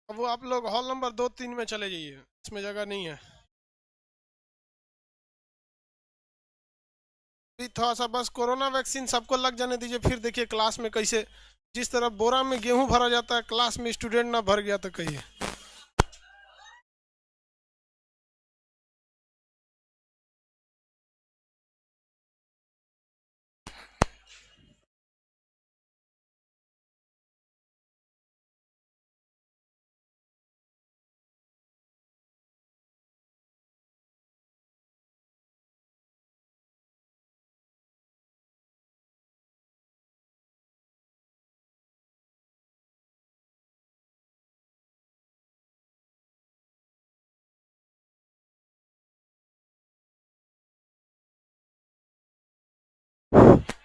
अब वो आप लोग हॉल नंबर 2-3 में चले जाइए, इसमें जगह नहीं है। अभी थोड़ा सा बस कोरोना वैक्सीन सबको लग जाने दीजिए, फिर देखिए क्लास में कैसे, जिस तरह बोरा में गेहूं भरा जाता है क्लास में स्टूडेंट ना भर गया तो कहिए।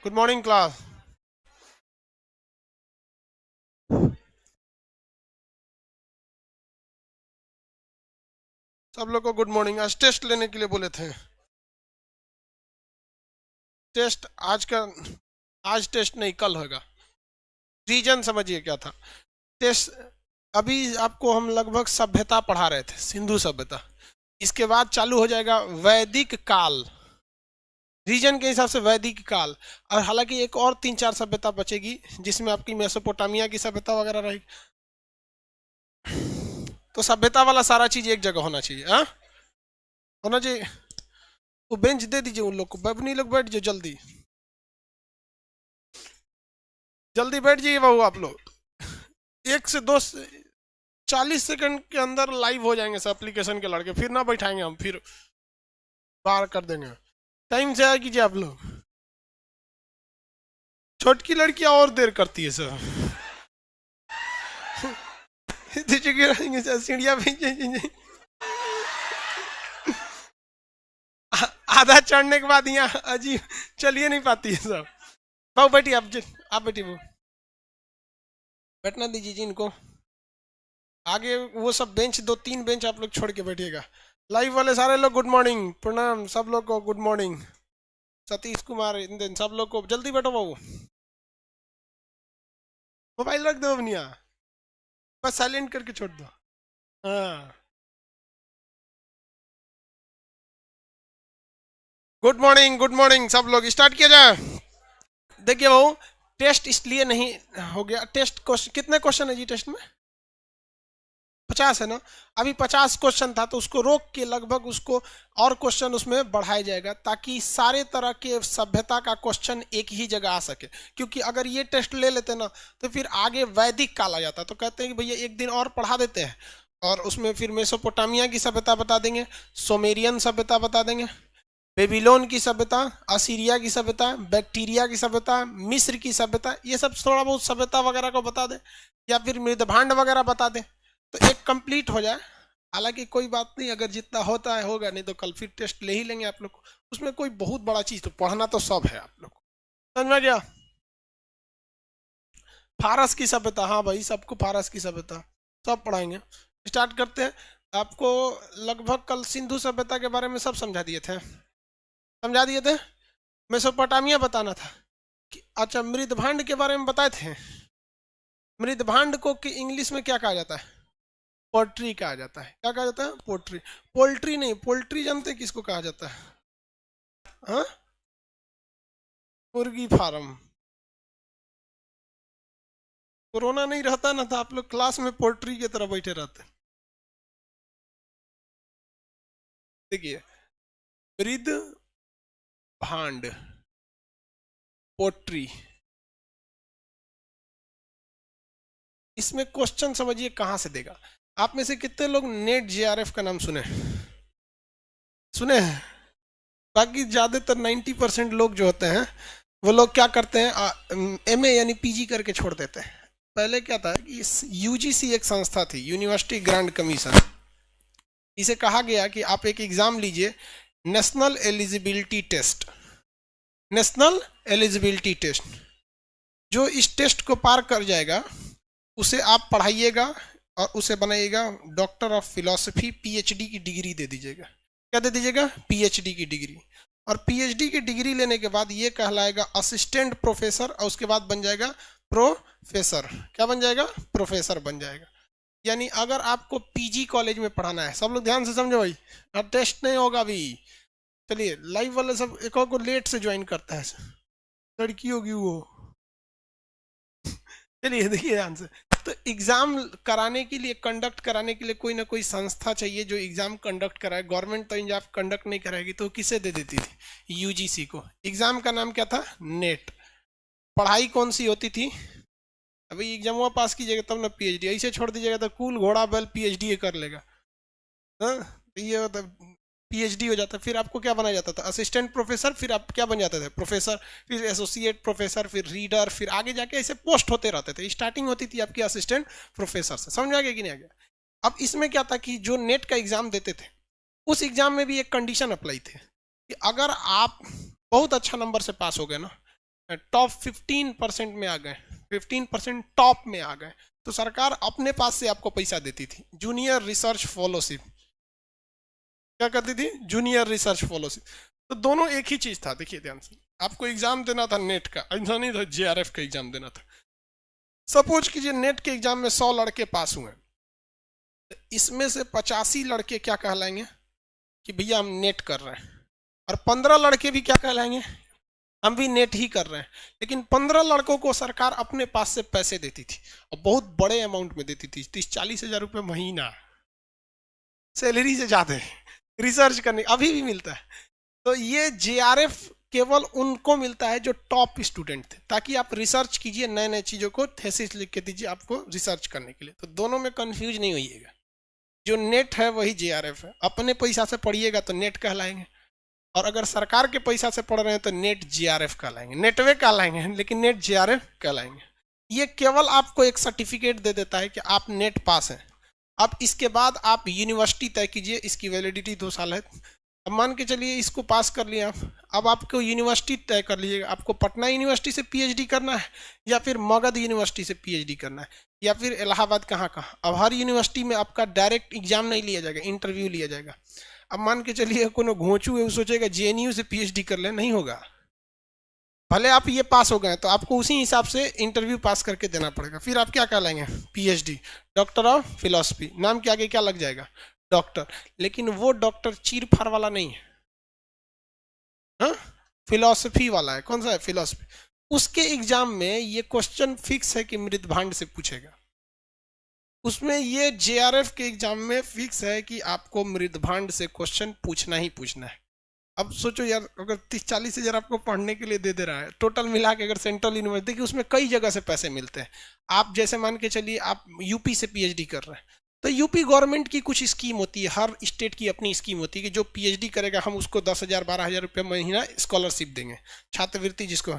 Good morning class. सब लोग को गुड मॉर्निंग। आज टेस्ट लेने के लिए बोले थे। टेस्ट आज का, आज टेस्ट नहीं कल होगा। रीजन समझिए क्या था टेस्ट। अभी आपको हम लगभग सभ्यता पढ़ा रहे थे, सिंधु सभ्यता। इसके बाद चालू हो जाएगा वैदिक काल, रीजन के हिसाब से वैदिक काल। और हालांकि एक और 3-4 सभ्यता बचेगी जिसमें आपकी मेसोपोटामिया की सभ्यता वगैरह रहेगी। तो सभ्यता वाला सारा चीज एक जगह होना चाहिए। हाँ, होना चाहिए। वो बेंच दे दीजिए उन लोग को, बबनी लोग बैठ जाओ जल्दी, जल्दी बैठ जाइए बाबू आप लोग। 1 से 2 40 सेकंड के अंदर लाइव हो जाएंगे सब एप्लीकेशन के लड़के, फिर ना बैठाएंगे हम, फिर बाहर कर देंगे। टाइम से आया कीजिए आप लोग। छोटकी लड़कियां और देर करती है सर। सीढ़िया आधा चढ़ने के बाद यहाँ अजीब चलिए नहीं पाती है सब। बाबू बैठिए आप बैठिए बाबू, बैठना दीजिए जी इनको। आगे वो सब बेंच, 2-3 बेंच आप लोग छोड़ के बैठिएगा। लाइव वाले सारे लोग गुड मॉर्निंग, प्रणाम सब लोग को, गुड मॉर्निंग। सतीश कुमार, इंदन, सब लोग को जल्दी बैठो बाबू। मोबाइल रख दो बनिया, बस साइलेंट करके छोड़ दो। हाँ, गुड मॉर्निंग, गुड मॉर्निंग सब लोग, स्टार्ट किया जाए। देखिए बाबू, टेस्ट इसलिए नहीं हो गया। टेस्ट क्वेश्चन कितने क्वेश्चन है जी टेस्ट में? 50 है ना। अभी 50 क्वेश्चन था तो उसको रोक के लगभग उसको और क्वेश्चन उसमें बढ़ाया जाएगा, ताकि सारे तरह के सभ्यता का क्वेश्चन एक ही जगह आ सके। क्योंकि अगर ये टेस्ट ले लेते ना तो फिर आगे वैदिक काल आ जाता, तो कहते हैं कि भैया एक दिन और पढ़ा देते हैं, और उसमें फिर मेसोपोटामिया की सभ्यता बता देंगे, सोमेरियन सभ्यता बता देंगे, बेबीलोन की सभ्यता, असीरिया की सभ्यता, बैक्टीरिया की सभ्यता, मिस्र की सभ्यता, ये सब थोड़ा बहुत सभ्यता वगैरह को बता दे, या फिर मृदभांड वगैरह बता दे, तो एक कंप्लीट हो जाए। हालांकि कोई बात नहीं, अगर जितना होता है होगा, नहीं तो कल फिर टेस्ट ले ही लेंगे आप लोग को। उसमें कोई बहुत बड़ा चीज तो पढ़ना तो सब है आप लोग को, समझ में गया? फारस की सभ्यता, हाँ भाई सबको फारस की सभ्यता सब पढ़ाएंगे। स्टार्ट करते हैं। आपको लगभग कल सिंधु सभ्यता के बारे में सब समझा दिए थे, समझा दिए थे। मेसोपोटामिया बताना था कि, अच्छा मृदभांड के बारे में बताए थे। मृदभांड को कि इंग्लिश में क्या कहा जाता है? पोल्ट्री कहा जाता है। क्या कहा जाता है? पोल्ट्री। पोल्ट्री नहीं, पोल्ट्री जानते हैं किसको कहा जाता है? हाँ, मुर्गी फार्म। कोरोना नहीं रहता ना तो आप लोग क्लास में पोल्ट्री की तरह बैठे रहते। देखिए, मृद भांड, पोट्री, इसमें क्वेश्चन समझिए कहां से देगा। आप में से कितने लोग नेट जेआरएफ का नाम सुने? सुने हैं? बाकी ज्यादातर 90% लोग जो होते हैं वो लोग क्या करते हैं, एमए यानी पीजी करके छोड़ देते हैं। पहले क्या था कि यूजीसी एक संस्था थी, यूनिवर्सिटी ग्रांट कमीशन। इसे कहा गया कि आप एक एग्जाम लीजिए, national eligibility test, national eligibility test. जो इस टेस्ट को पार कर जाएगा उसे आप पढ़ाइएगा और उसे बनाइएगा डॉक्टर ऑफ फिलॉसफी, पीएचडी की डिग्री दे दीजिएगा। क्या दे दीजिएगा? पीएचडी की डिग्री। और पीएचडी की डिग्री लेने के बाद ये कहलाएगा असिस्टेंट प्रोफेसर, और उसके बाद बन जाएगा प्रोफेसर। क्या बन जाएगा? प्रोफेसर बन जाएगा। यानी अगर आपको पीजी कॉलेज में पढ़ाना है, सब लोग ध्यान से समझो भाई, अब टेस्ट नहीं होगा अभी। चलिए लाइव वाले सब एक और को लेट से ज्वाइन करता है, लड़की होगी वो। चलिए देखिए ध्यान से, तो एग्जाम कराने के लिए, कंडक्ट कराने के लिए कोई ना कोई संस्था चाहिए जो एग्जाम कंडक्ट कराए। गवर्नमेंट तो एग्जाम कंडक्ट नहीं कराएगी तो किसे दे देती थी? यूजीसी को। एग्जाम का नाम क्या था? नेट। पढ़ाई कौन सी होती थी? अभी एग्जाम हुआ पास कीजिएगा तब ना पीएचडी, ऐसे छोड़ दीजिएगा तो कूल घोड़ा बैल पीएचडी कर लेगा। हाँ, ये होता पीएचडी हो जाता। फिर आपको क्या बना जाता था? असिस्टेंट प्रोफेसर, फिर आप क्या बन जाते थे? प्रोफेसर, फिर एसोसिएट प्रोफेसर, फिर रीडर, फिर आगे जाके ऐसे पोस्ट होते रहते थे। स्टार्टिंग होती थी आपकी असिस्टेंट प्रोफेसर से। समझ आ गया कि नहीं आ गया? अब इसमें क्या था कि जो नेट का एग्जाम देते थे उस एग्जाम में भी एक कंडीशन अप्लाई थे कि अगर आप बहुत अच्छा नंबर से पास हो गए ना, टॉप 15% में आ गए, 15% टॉप में आ गए, तो सरकार अपने पास से आपको पैसा देती थी। जूनियर रिसर्च फेलोशिप, क्या करती थी? Junior research fellowship. तो दोनों एक ही चीज था। देखिए ध्यान से, आपको एग्जाम देना था नेट का, ऐसा नहीं था जेआरएफ का एग्जाम देना था। सपोज कीजिए नेट के एग्जाम में 100 लड़के पास हुए, तो इसमें से 85 लड़के क्या कहलाएंगे कि भैया हम नेट कर रहे हैं, और 15 लड़के भी क्या कहलाएंगे? हम भी नेट ही कर रहे हैं। लेकिन 15 लड़कों को सरकार अपने पास से पैसे देती थी, और बहुत बड़े अमाउंट में देती थी, 30-40 हजार रुपये महीना, सैलरी से ज्यादा रिसर्च करने अभी भी मिलता है। तो ये जेआरएफ केवल उनको मिलता है जो टॉप स्टूडेंट थे, ताकि आप रिसर्च कीजिए, नए नए चीजों को थेसिस लिख के दीजिए आपको रिसर्च करने के लिए। तो दोनों में कंफ्यूज नहीं होइएगा, जो नेट है वही जेआरएफ है। अपने पैसा से पढ़िएगा तो नेट कहलाएंगे, और अगर सरकार के पैसा से पढ़ रहे हैं तो नेट जेआरएफ कहलाएंगे। नेटवे कहलाएंगे लेकिन नेट जेआरएफ कहलाएंगे। ये केवल आपको एक सर्टिफिकेट दे देता है कि आप नेट पास हैं। अब इसके बाद आप यूनिवर्सिटी तय कीजिए, इसकी वैलिडिटी 2 साल है। अब मान के चलिए इसको पास कर लिया आप, अब आपको यूनिवर्सिटी तय कर लीजिएगा, आपको पटना यूनिवर्सिटी से पीएचडी करना है, या फिर मगध यूनिवर्सिटी से पीएचडी करना है, या फिर इलाहाबाद, कहाँ कहाँ। अब हर यूनिवर्सिटी में आपका डायरेक्ट एग्जाम नहीं लिया जाएगा, इंटरव्यू लिया जाएगा। अब मान के चलिए कोनो घोंचू है वो सोचेगा जेएनयू से पीएचडी कर ले, नहीं होगा। भले आप ये पास हो गए तो आपको उसी हिसाब से इंटरव्यू पास करके देना पड़ेगा। फिर आप क्या कहलाएंगे? PhD, doctor of philosophy. नाम के आगे क्या लग जाएगा? डॉक्टर। लेकिन वो डॉक्टर चीर फाड़ वाला नहीं है, हाँ, फिलोसफी वाला है। कौन सा है? फिलोसफी। उसके एग्जाम में ये क्वेश्चन फिक्स है कि मृदभांड से पूछेगा। उसमें ये जेआरएफ के एग्जाम में फिक्स है कि आपको मृदभांड से क्वेश्चन पूछना ही पूछना है। अब सोचो यार, अगर 30-40 हजार आपको पढ़ने के लिए दे दे रहा है, टोटल मिला के अगर सेंट्रल यूनिवर्सिटी, देखिए उसमें कई जगह से पैसे मिलते हैं। आप जैसे मान के चलिए आप यूपी से पीएचडी कर रहे हैं, तो यूपी गवर्नमेंट की कुछ स्कीम होती है, हर स्टेट की अपनी स्कीम होती है कि जो पीएचडी करेगा हम उसको 10,000-12,000 रुपये महीना स्कॉलरशिप देंगे, छात्रवृत्ति। जिसको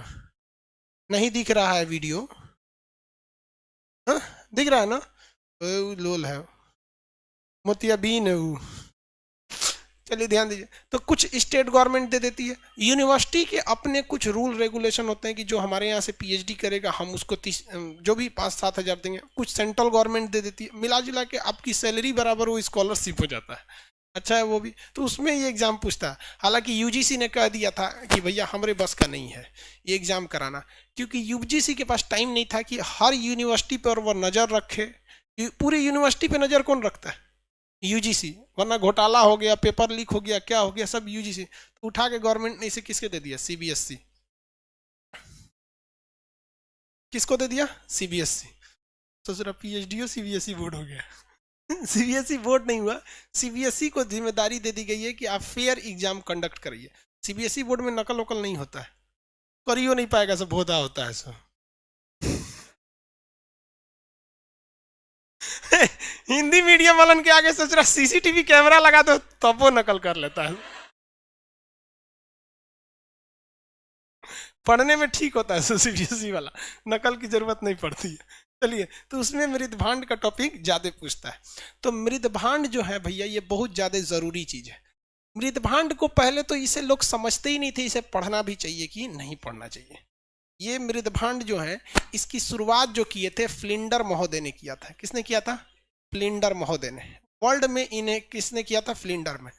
नहीं दिख रहा है वीडियो, हाँ दिख रहा है ना, लोल है, मोतियाबीन है वो। चलिए ध्यान दीजिए, तो कुछ स्टेट गवर्नमेंट दे देती है, यूनिवर्सिटी के अपने कुछ रूल रेगुलेशन होते हैं कि जो हमारे यहाँ से पीएचडी करेगा हम उसको 30 जो भी 5-7 हजार देंगे। कुछ सेंट्रल गवर्नमेंट दे देती है, मिला जुला के आपकी सैलरी बराबर वो स्कॉलरशिप हो जाता है। अच्छा है वो भी, तो उसमें ये एग्जाम पूछता है। हालांकि यूजीसी ने कह दिया था कि भैया हमारे बस का नहीं है ये एग्जाम कराना, क्योंकि यूजीसी के पास टाइम नहीं था कि हर यूनिवर्सिटी पर वो नजर रखे। पूरी यूनिवर्सिटी पे नजर कौन रखता है? यूजीसी। वरना घोटाला हो गया, पेपर लीक हो गया, क्या हो गया, सब यूजीसी। तो उठा के गवर्नमेंट ने इसे किसके दे दिया? सीबीएसई। किसको दे दिया? सीबीएसई। तो जरा पीएचडी हो सीबीएसई बोर्ड हो गया। सीबीएसई बोर्ड नहीं हुआ, सीबीएसई को जिम्मेदारी दे दी गई है कि आप फेयर एग्जाम कंडक्ट करिए। सीबीएसई बोर्ड में नकल वकल नहीं होता है, करियो नहीं पाएगा, सब भोदा होता है सब। हिंदी मीडियम वालन के आगे सोच रहा सीसीटीवी कैमरा लगा दो तब वो नकल कर लेता है। पढ़ने में ठीक होता है सीबीएसई वाला, नकल की जरूरत नहीं पड़ती है। चलिए, तो उसमें मृदभांड का टॉपिक ज्यादा पूछता है। तो मृदभांड जो है भैया ये बहुत ज्यादा जरूरी चीज है। मृदभांड को पहले तो इसे लोग समझते ही नहीं थे, इसे पढ़ना भी चाहिए कि नहीं पढ़ना चाहिए। ये मृदभांड जो है इसकी शुरुआत जो किए थे फ्लिंडर महोदय ने किया था। किसने किया था? फ्लिंडर महोदय ने। वर्ल्ड में इन्हें किसने किया था? फ्लिंडर में।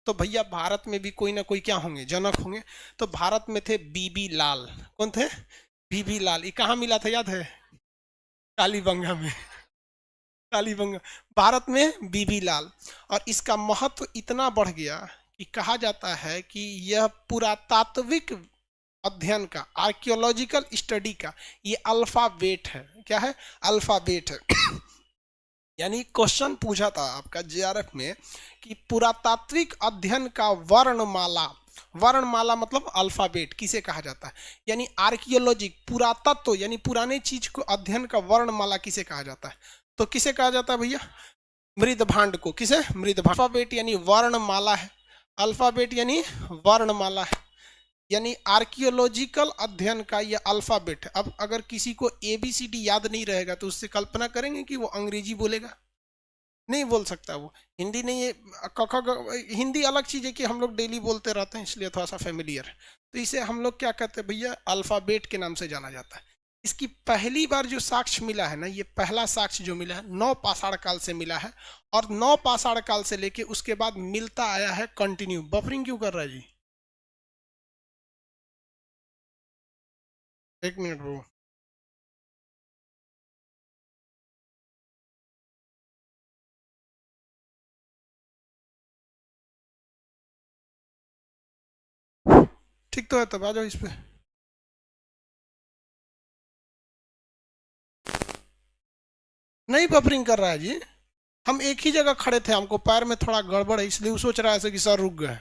तो भैया भारत में भी कोई ना कोई क्या होंगे? जनक होंगे। तो भारत में थे बीबी लाल। कौन थे? बीबी लाल। ये कहाँ मिला था याद है? कालीबंगा में। कालीबंगा, भारत में बीबी लाल। और इसका महत्व इतना बढ़ गया कि कहा जाता है कि यह पुरातात्विक अध्ययन का, आर्कियोलॉजिकल स्टडी का ये अल्फाबेट है। क्या है? अल्फाबेट है। यानी क्वेश्चन पूछा था आपका जेआरएफ में कि पुरातात्विक अध्ययन का वर्णमाला, वर्णमाला मतलब अल्फाबेट किसे कहा जाता है? यानी आर्कियोलॉजी, पुरातत्व यानी पुराने चीज को अध्ययन का वर्णमाला किसे कहा जाता है? तो किसे कहा जाता है भैया? मृदभांड को। किसे? मृदभांड। अल्फाबेट यानी वर्णमाला है, अल्फाबेट यानी वर्णमाला है, यानी आर्कियोलॉजिकल अध्ययन का यह अल्फाबेट है। अब अगर किसी को एबीसीडी याद नहीं रहेगा तो उससे कल्पना करेंगे कि वो अंग्रेजी बोलेगा? नहीं बोल सकता वो। हिंदी नहीं है, हिंदी अलग चीज है कि हम लोग डेली बोलते रहते हैं इसलिए थोड़ा सा फेमिलियर है। तो इसे हम लोग क्या कहते हैं भैया? अल्फाबेट के नाम से जाना जाता है। इसकी पहली बार जो साक्ष्य मिला है ना, ये पहला साक्ष्य जो मिला है 9 पाषाण काल से मिला है, और 9 पाषाण काल से लेके उसके बाद मिलता आया है कंटिन्यू। बफरिंग क्यों कर रहा है जी? एक मिनट ब्रो। ठीक तो है, तब आ जाओ इस पे। नहीं बफरिंग कर रहा है जी, हम एक ही जगह खड़े थे, हमको पैर में थोड़ा गड़बड़ है इसलिए वो सोच रहा है ऐसे कि सर रुक गए।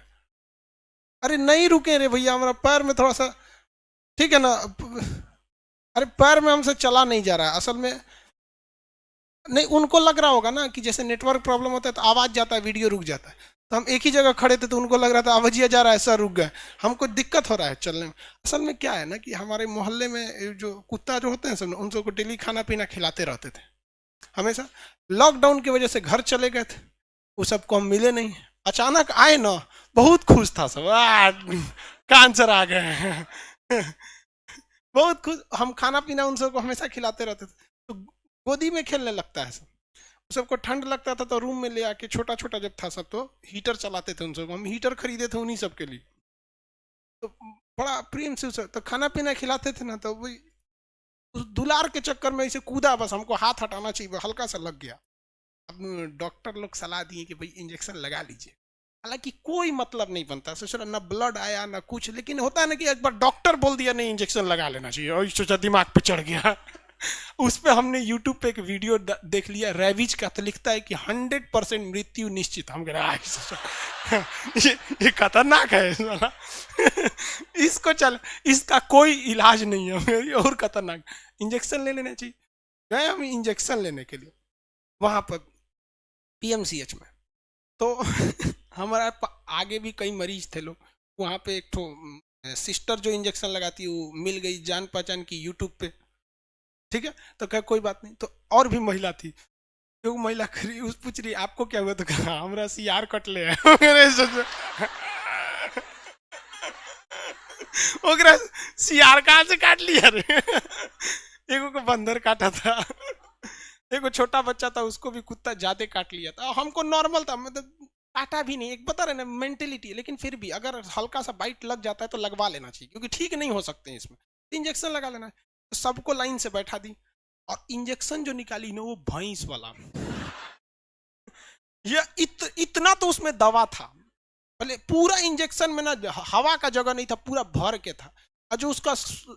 अरे नहीं रुके रे भैया, हमारा पैर में थोड़ा सा, ठीक है ना? अरे पैर में हमसे चला नहीं जा रहा है असल में। नहीं, उनको लग रहा होगा ना कि जैसे नेटवर्क प्रॉब्लम होता है तो आवाज जाता है, वीडियो रुक जाता है। तो हम एक ही जगह खड़े थे तो उनको लग रहा था आवाजिया जा रहा है, सर रुक गए। हमको दिक्कत हो रहा है चलने में। असल में क्या है ना कि हमारे मोहल्ले में जो कुत्ता जो होते हैं सब, उन सबको डेली खाना पीना खिलाते रहते थे हमेशा। लॉकडाउन की वजह से घर चले गए थे, वो सबको हम मिले नहीं। अचानक आए ना, बहुत खुश था सब, कैंसर आ गए। बहुत खुश। हम खाना पीना उन सबको हमेशा खिलाते रहते थे, तो गोदी में खेलने लगता है सब। सबको ठंड लगता था तो रूम में ले आके, छोटा छोटा जब था सब तो हीटर चलाते थे उन सबको, हम हीटर खरीदे थे उन्हीं सब के लिए। तो बड़ा प्रेम से तो खाना पीना खिलाते थे ना, तो वही उस दुलार के चक्कर में ऐसे कूदा, बस हमको हाथ हटाना चाहिए, हल्का सा लग गया। अब डॉक्टर लोग सलाह दिए कि भाई इंजेक्शन लगा लीजिए। हालांकि कोई मतलब नहीं बनता, सोचा ना ब्लड आया ना कुछ, लेकिन होता है ना कि एक बार डॉक्टर बोल दिया नहीं इंजेक्शन लगा लेना चाहिए, और सोचा दिमाग पे चढ़ गया। उस पे हमने यूट्यूब पे एक वीडियो देख लिया रेविज का, तो लिखता है कि 100% मृत्यु निश्चित। हम कह रहे ये खतरनाक है। इसको चल, इसका कोई इलाज नहीं है, ये और खतरनाक। इंजेक्शन ले लेना चाहिए। गए हम इंजेक्शन लेने के लिए वहां पर पीएमसीएच में, तो हमारा आगे भी कई मरीज थे लोग। वहां पे एक तो सिस्टर जो इंजेक्शन लगाती वो मिल गई जान पहचान की यूट्यूब पे, ठीक है। तो कहा कोई बात नहीं। तो और भी महिला थी, तो महिला खरी उस पूछ रही आपको क्या हुआ? तो कहा हमरा सीआर कट ले है। ओकरा सीआर कहाँ से काट लिया रे? एगो को बंदर काटा था, एगो छोटा बच्चा था उसको भी कुत्ता ज्यादा काट लिया था। हमको नॉर्मल था, मतलब काटा भी नहीं। एक बता रहे ना मेंटेलिटी है, लेकिन फिर भी अगर हल्का सा बाइट लग जाता है तो लगवा लेना चाहिए, क्योंकि ठीक नहीं हो सकते हैं इसमें, इंजेक्शन लगा लेना है। तो सबको लाइन से बैठा दी, और इंजेक्शन जो निकाली ना वो भैंस वाला, ये इतना तो उसमें दवा था, भले पूरा इंजेक्शन में ना हवा का जगह नहीं था, पूरा भर के था। और जो उसका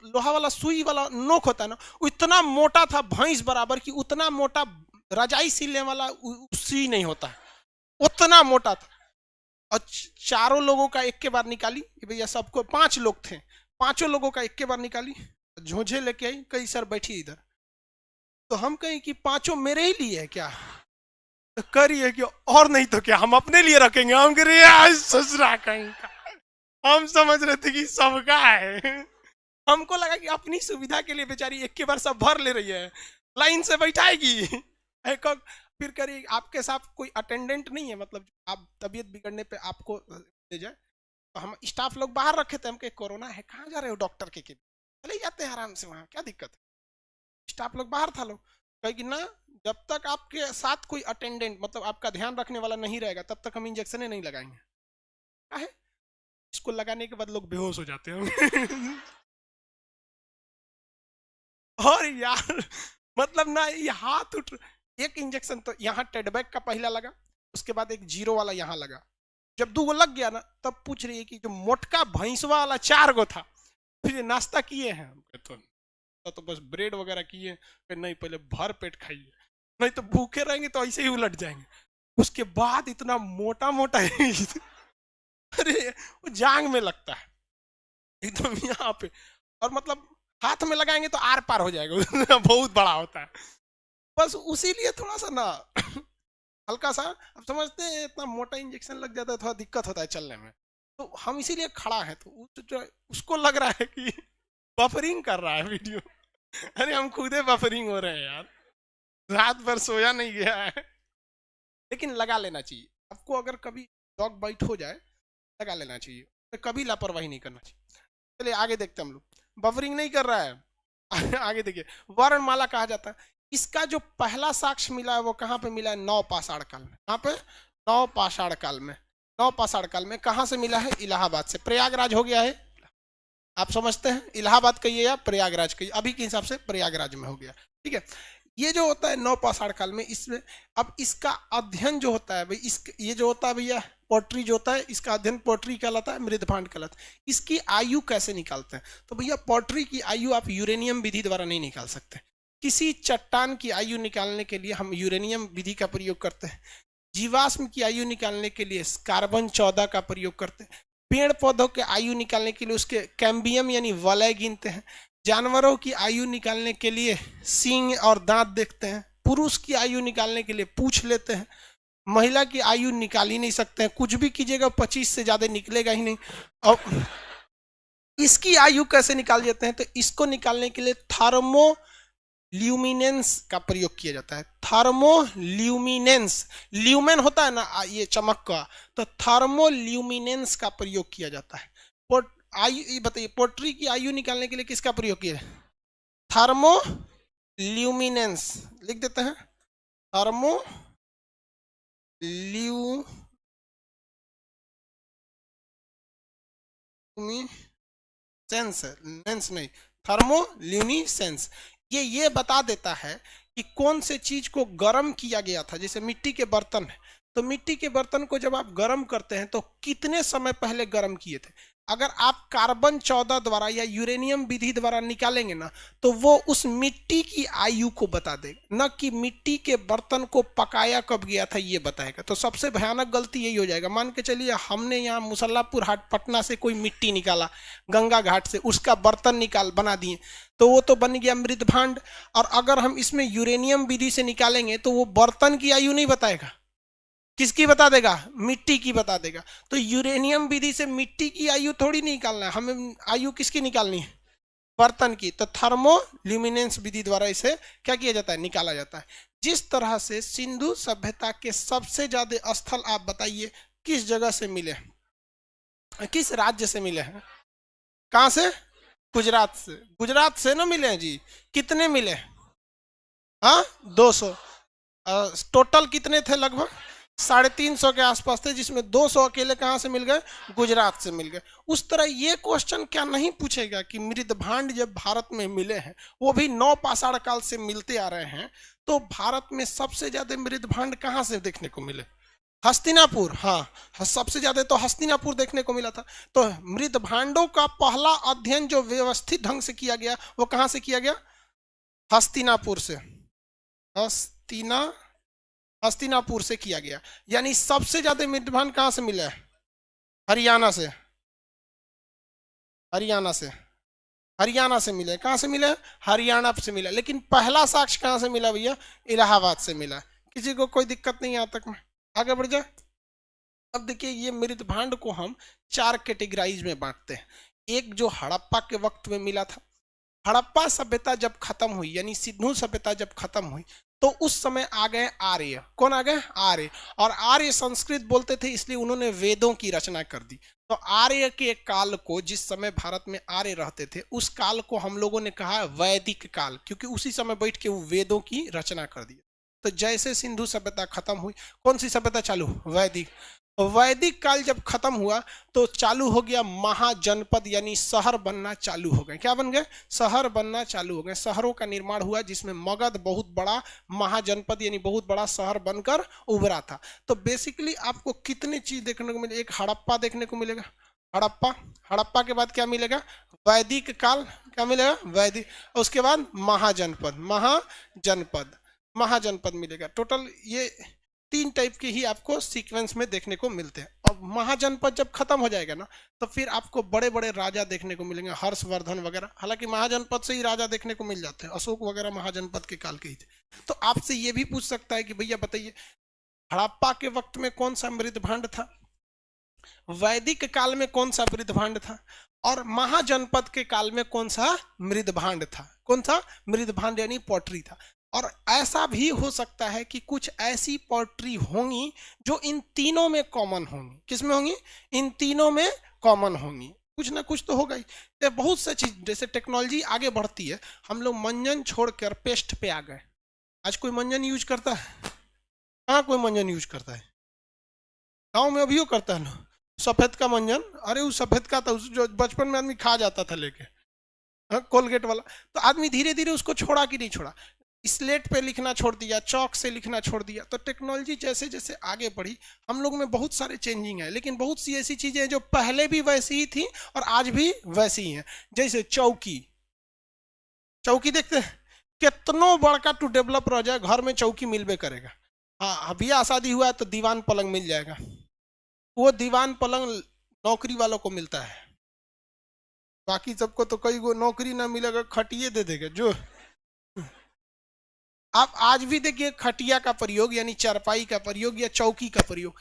लोहा वाला सुई वाला नोक होता है ना, वो इतना मोटा था भैंस बराबर की, उतना मोटा रजाई सिलने वाला सुई नहीं होता है, उतना मोटा था। और चारों लोगों का एक के बार निकाली भैया, सबको 5 लोग थे, 5 लोगों का एक के बार निकाली, झोंझे लेके आई, कई सर बैठी इधर। तो हम कहें कि 5 मेरे ही लिए है क्या? तो करिए कि और नहीं तो क्या हम अपने लिए रखेंगे। हम कह रहे ससुरा कहीं का, हम समझ रहे थे कि सबका है। हमको लगा कि अपनी सुविधा के लिए बेचारी एक के बार सब भर ले रही है, लाइन से बैठाएगी। फिर करिए आपके साथ कोई अटेंडेंट नहीं है, मतलब आप तबीयत बिगड़ने पे आपको ले जाए। तो हम स्टाफ लोग बाहर रखे थे, हम कहे कोरोना है, कहाँ जा रहे हो डॉक्टर के चले जाते हैं आराम से, वहाँ क्या दिक्कत है। स्टाफ लोग बाहर था, लोग कहे कि ना जब तक आपके साथ कोई अटेंडेंट, मतलब आपका ध्यान रखने वाला नहीं रहेगा, तब तक हम इंजेक्शन नहीं लगाएंगे। क्या है, इसको लगाने के बाद लोग बेहोश हो जाते हैं। और यार मतलब ना ये हाथ उठ, एक इंजेक्शन तो यहाँ टेडबैक का पहला लगा, उसके बाद एक 0 वाला यहाँ लगा। जब 2 लग गया ना, तब पूछ रही है कि जो मोटका भैंसवा वाला 4 गो था, फिर नाश्ता किए हैं? तो बस ब्रेड वगैरह किए, फिर नहीं पहले भर पेट खाइए, नहीं तो भूखे रहेंगे तो ऐसे ही उलट जाएंगे। उसके बाद इतना मोटा मोटा अरे वो जांग में लगता है एकदम यहाँ पे, और मतलब हाथ में लगाएंगे तो आर पार हो जाएगा बहुत बड़ा होता है। बस उसी लिए थोड़ा सा ना हल्का सा, अब समझते हैं इतना मोटा इंजेक्शन लग जाता है, थोड़ा दिक्कत होता है चलने में, तो हम इसीलिए खड़ा है। तो उसको लग रहा है कि बफरिंग कर रहा है वीडियो। अरे हम खुदे बफरिंग हो रहे हैं यार, रात भर सोया नहीं गया है। लेकिन लगा लेना चाहिए आपको, अगर कभी डॉग बाइट हो जाए लगा लेना चाहिए, तो कभी लापरवाही नहीं करना चाहिए। चलिए आगे देखते हैं हम लोग, बफरिंग नहीं कर रहा है आगे देखिए, वर्णमाला कहा जाता है। इसका जो पहला साक्ष्य मिला है वो कहाँ पे मिला है? नवपाषाण काल में। कहाँ पे? नवपाषाण काल में। नवपाषाण काल में कहाँ से मिला है? इलाहाबाद से। प्रयागराज हो गया है, आप समझते हैं, इलाहाबाद कहिए या प्रयागराज कहिए, अभी के हिसाब से प्रयागराज में हो गया, ठीक है। ये जो होता है नवपाषाण काल में, इसमें अब इसका अध्ययन जो होता है भाई, इस ये जो होता है भैया पोट्री जो होता है, इसका अध्ययन पोट्री कहलाता है, मृदभांड कहलाता है। इसकी आयु कैसे निकालते हैं? तो भैया पोट्री की आयु आप यूरेनियम विधि द्वारा नहीं निकाल सकते। किसी चट्टान की आयु निकालने के लिए हम यूरेनियम विधि का प्रयोग करते हैं। जीवाश्म की आयु निकालने के लिए कार्बन 14 का प्रयोग करते हैं। पेड़ पौधों के आयु निकालने के लिए उसके कैम्बियम यानी वलय गिनते हैं। जानवरों की आयु निकालने के लिए सींग और दांत देखते हैं। पुरुष की आयु निकालने के लिए पूंछ लेते हैं। महिला की आयु निकाल ही नहीं सकते हैं, कुछ भी कीजिएगा 25 से ज्यादा निकलेगा ही नहीं। और इसकी आयु कैसे निकाल देते हैं? तो इसको निकालने के लिए थर्मोल्यूमिनेंस का प्रयोग किया जाता है। थर्मोल्यूमिनेंस, ल्यूमेन होता है ना ये चमक का, तो थर्मोल्यूमिनेंस का प्रयोग किया जाता है। आयु बताइए, पोट्री की आयु निकालने के लिए किसका प्रयोग किया? थर्मोल्यूमिनेंस, लिख देते हैं थर्मोल्यूमिनेंस, लेंस नहीं, थर्मोल्यूमिनेंस। ये बता देता है कि कौन से चीज को गर्म किया गया था। जैसे मिट्टी के बर्तन है, तो मिट्टी के बर्तन को जब आप गर्म करते हैं तो कितने समय पहले गर्म किए थे। अगर आप कार्बन 14 द्वारा या यूरेनियम विधि द्वारा निकालेंगे ना, तो वो उस मिट्टी की आयु को बता देगा, न कि मिट्टी के बर्तन को पकाया कब गया था ये बताएगा। तो सबसे भयानक गलती यही हो जाएगा। मान के चलिए हमने यहाँ मुसल्लापुर हाट पटना से कोई मिट्टी निकाला, गंगा घाट से, उसका बर्तन निकाल बना दिए, तो वो तो बन गया मृदभांड। और अगर हम इसमें यूरेनियम विधि से निकालेंगे तो वो बर्तन की आयु नहीं बताएगा, किसकी बता देगा? मिट्टी की बता देगा। तो यूरेनियम विधि से मिट्टी की आयु थोड़ी निकालना है, हमें आयु किसकी निकालनी है? बर्तन की। तो थर्मोल्यूमिनेंस विधि द्वारा इसे क्या किया जाता है? निकाला जाता है। जिस तरह से सिंधु सभ्यता के सबसे ज्यादा स्थल आप बताइए किस जगह से मिले, किस राज्य से मिले हैं? कहां से? गुजरात से। गुजरात से ना मिले हैं जी। कितने मिले? हाँ 200। टोटल कितने थे? लगभग 350 के आसपास थे, जिसमें 200 अकेले कहां से मिल गए? गुजरात से मिल गए। उस तरह ये क्वेश्चन क्या नहीं पूछेगा कि मृदभांड जब भारत में मिले हैं, वो भी नवपाषाण काल से मिलते आ रहे हैं, तो भारत में सबसे ज्यादा मृदभांड कहां से देखने को मिले? हस्तिनापुर। हाँ, सबसे ज्यादा तो हस्तिनापुर देखने को मिला था। तो मृदभांडों का पहला अध्ययन जो व्यवस्थित ढंग से किया गया वो कहां से किया गया? हस्तिनापुर से। हस्तिनापुर से किया गया। यानी सबसे ज्यादा मृदभांड कहां से मिला है? हरियाणा से। हरियाणा से, हरियाणा से मिले। कहां से मिले? हरियाणा से मिला। लेकिन पहला साक्ष्य कहां से मिला भैया? इलाहाबाद से मिला। किसी को कोई दिक्कत नहीं यहाँ तक में? आगे बढ़ जाए। अब देखिए, ये मृदभांड को हम 4 कैटेगराइज में बांटते हैं। एक जो हड़प्पा के वक्त में मिला था, हड़प्पा सभ्यता जब खत्म हुई, यानी सिंधु सभ्यता जब खत्म हुई, तो उस समय आ गए आर्य। कौन आ गए? आर्य। और आर्य संस्कृत बोलते थे, इसलिए उन्होंने वेदों की रचना कर दी। तो आर्य के काल को, जिस समय भारत में आर्य रहते थे, उस काल को हम लोगों ने कहा वैदिक काल, क्योंकि उसी समय बैठ के वो वेदों की रचना कर दी। तो जैसे सिंधु सभ्यता खत्म हुई, कौन सी सभ्यता चालू? वैदिक। वैदिक काल जब खत्म हुआ तो चालू हो गया महाजनपद, यानी शहर बनना चालू हो गए। क्या बन गए? शहर बनना चालू हो गए। शहरों का निर्माण हुआ जिसमें मगध बहुत बड़ा महाजनपद यानी बहुत बड़ा शहर बनकर उभरा था। तो बेसिकली आपको कितने चीज देखने को मिले? एक हड़प्पा देखने को मिलेगा, हड़प्पा। हड़प्पा के बाद क्या मिलेगा? वैदिक काल। क्या मिलेगा? वैदिक। उसके बाद महाजनपद, महाजनपद, महाजनपद मिलेगा। टोटल ये 3 टाइप के ही आपको सीक्वेंस में देखने को मिलते हैं। अब महाजनपद जब खत्म हो जाएगा ना, तो फिर आपको बड़े बड़े राजा देखने को मिलेंगे, हर्षवर्धन वगैरह। हालांकि महाजनपद से ही राजा देखने को मिल जाते हैं, अशोक वगैरह महाजनपद के काल के ही थे। तो आपसे ये भी पूछ सकता है कि भैया बताइए, हड़प्पा के वक्त में कौन सा मृद भांड था, वैदिक काल में कौन सा मृद भांड था, और महाजनपद के काल में कौन सा मृद भांड था? कौन सा मृद भांड यानी पॉटरी था। और ऐसा भी हो सकता है कि कुछ ऐसी पॉटरी होंगी जो इन तीनों में कॉमन होंगी। किसमें होंगी? इन तीनों में कॉमन होंगी। कुछ ना कुछ तो होगा ही। तो बहुत सी चीज, जैसे टेक्नोलॉजी आगे बढ़ती है, हम लोग मंजन छोड़कर पेस्ट पे आ गए। आज कोई मंजन यूज करता है? हाँ, कोई मंजन यूज करता है? गाँव में अभी करता है ना सफेद का मंजन। अरे उस सफेद का था जो बचपन में आदमी खा जाता था लेके, कोलगेट वाला। तो आदमी धीरे धीरे उसको छोड़ा कि नहीं छोड़ा? स्लेट पे लिखना छोड़ दिया, चौक से लिखना छोड़ दिया। तो टेक्नोलॉजी जैसे जैसे आगे बढ़ी, हम लोग में बहुत सारे चेंजिंग है। लेकिन बहुत सी ऐसी चीजें हैं जो पहले भी वैसी ही थी और आज भी वैसी ही हैं। जैसे चौकी। चौकी देखते हैं, कितनो बड़का टू डेवलप रह जाए, घर में चौकी मिलबे करेगा। हाँ, अभी शादी हुआ है तो दीवान पलंग मिल जाएगा। वो दीवान पलंग नौकरी वालों को मिलता है, बाकी सबको तो कई गो नौकरी ना मिलेगा, खटिए दे देगा जो। आप आज भी देखिए खटिया का प्रयोग यानी चारपाई का प्रयोग या चौकी का प्रयोग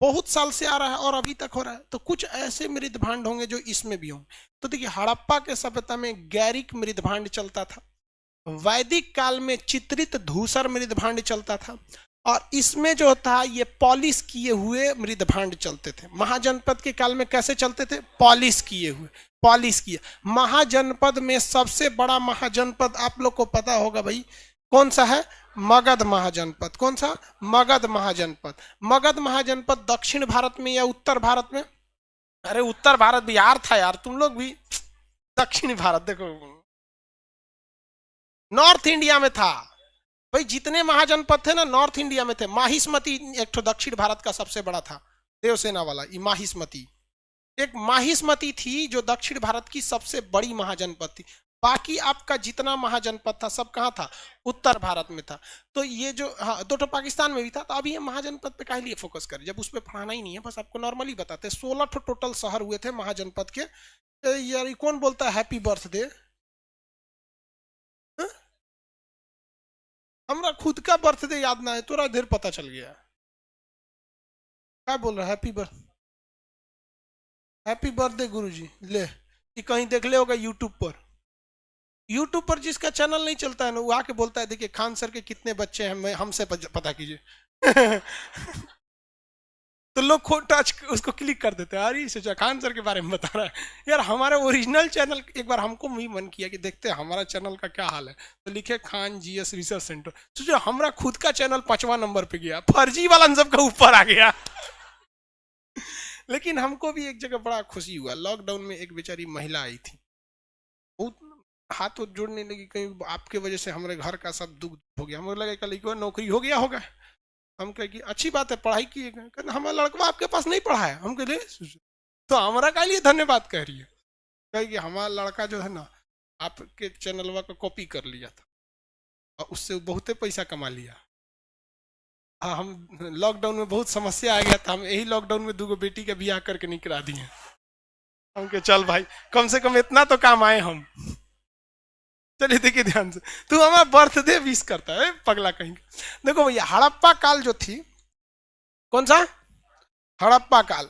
बहुत साल से आ रहा है और अभी तक हो रहा है। तो कुछ ऐसे मृद भांड होंगे जो इसमें भी होंगे। तो देखिए, हड़प्पा के सभ्यता में गैरिक मृद भांड चलता था, वैदिक काल में चित्रित धूसर मृद भांड चलता था, और इसमें जो था ये पॉलिश किए हुए मृद भांड चलते थे। महाजनपद के काल में कैसे चलते थे? पॉलिश किए हुए, पॉलिश किए। महाजनपद में सबसे बड़ा महाजनपद आप लोग को पता होगा भाई, कौन सा है? मगध महाजनपद। कौन सा? मगध महाजनपद। मगध महाजनपद दक्षिण भारत में या उत्तर भारत में? अरे उत्तर भारत, बिहार था यार, तुम लोग भी दक्षिण भारत। देखो, नॉर्थ इंडिया में था भाई। जितने महाजनपद थे ना नॉर्थ इंडिया में थे। माहिष्मती एक तो दक्षिण भारत का सबसे बड़ा था, देवसेना वाला। ये माहिष्मती, एक माहिष्मती थी जो दक्षिण भारत की सबसे बड़ी महाजनपद थी। बाकी आपका जितना महाजनपद था सब कहाँ था? उत्तर भारत में था। तो ये जो, हाँ, 2 तो पाकिस्तान में भी था। तो अभी ये महाजनपद पे काहे लिए फोकस करें जब उस पर पढ़ाना ही नहीं है। बस आपको नॉर्मली बताते हैं। 16 टोटल शहर हुए थे महाजनपद के। यार ये कौन बोलता है हैप्पी बर्थडे? हमरा खुद का बर्थडे याद ना है, तोरा देर पता चल गया। क्या बोल रहा है? हैप्पी बर्थडे गुरुजी। ले, ये कहीं देख ले होगा यूट्यूब पर। यूट्यूब पर जिसका चैनल नहीं चलता है ना, वो आके बोलता है देखिए खान सर के कितने बच्चे हैं, मैं हमसे पता कीजिए। तो लोग खोट टच उसको क्लिक कर देते हैं। अरे सोचा खान सर के बारे में बता रहा है यार। हमारा ओरिजिनल चैनल, एक बार हमको भी मन किया कि देखते हैं हमारा चैनल का क्या हाल है। तो लिखे खान जीएस रिसर्च सेंटर। सोचो हमारा खुद का चैनल 5वां नंबर पे गया, फर्जी वाला सबका ऊपर आ गया। लेकिन हमको भी एक जगह बड़ा खुशी हुआ। लॉकडाउन में एक बेचारी महिला आई थी, बहुत हाथ जोड़ने लगी, कहीं आपके वजह से हमारे घर का सब दुख हो गया। हमें लगा कल नौकरी हो गया होगा। हम कहे कि अच्छी बात है, पढ़ाई की। हमारा लड़का आपके पास नहीं पढ़ा है। हम कहे तो हमारा का लिए धन्यवाद कह रही है। कहे कि हमारा लड़का जो है ना आपके चैनलवा का कॉपी कर लिया था और उससे बहुते पैसा कमा लिया। हाँ, हम लॉकडाउन में बहुत समस्या आ गया था, हम यही लॉकडाउन में 2 बेटी का ब्याह करके नहीं करा दिए। हम कहे चल भाई, कम से कम इतना तो काम आए हम। चलिए देखिए ध्यान से, तू हमारा बर्थडे विश करता है पगला कहीं। देखो भैया, हड़प्पा काल जो थी, कौन सा? हड़प्पा काल।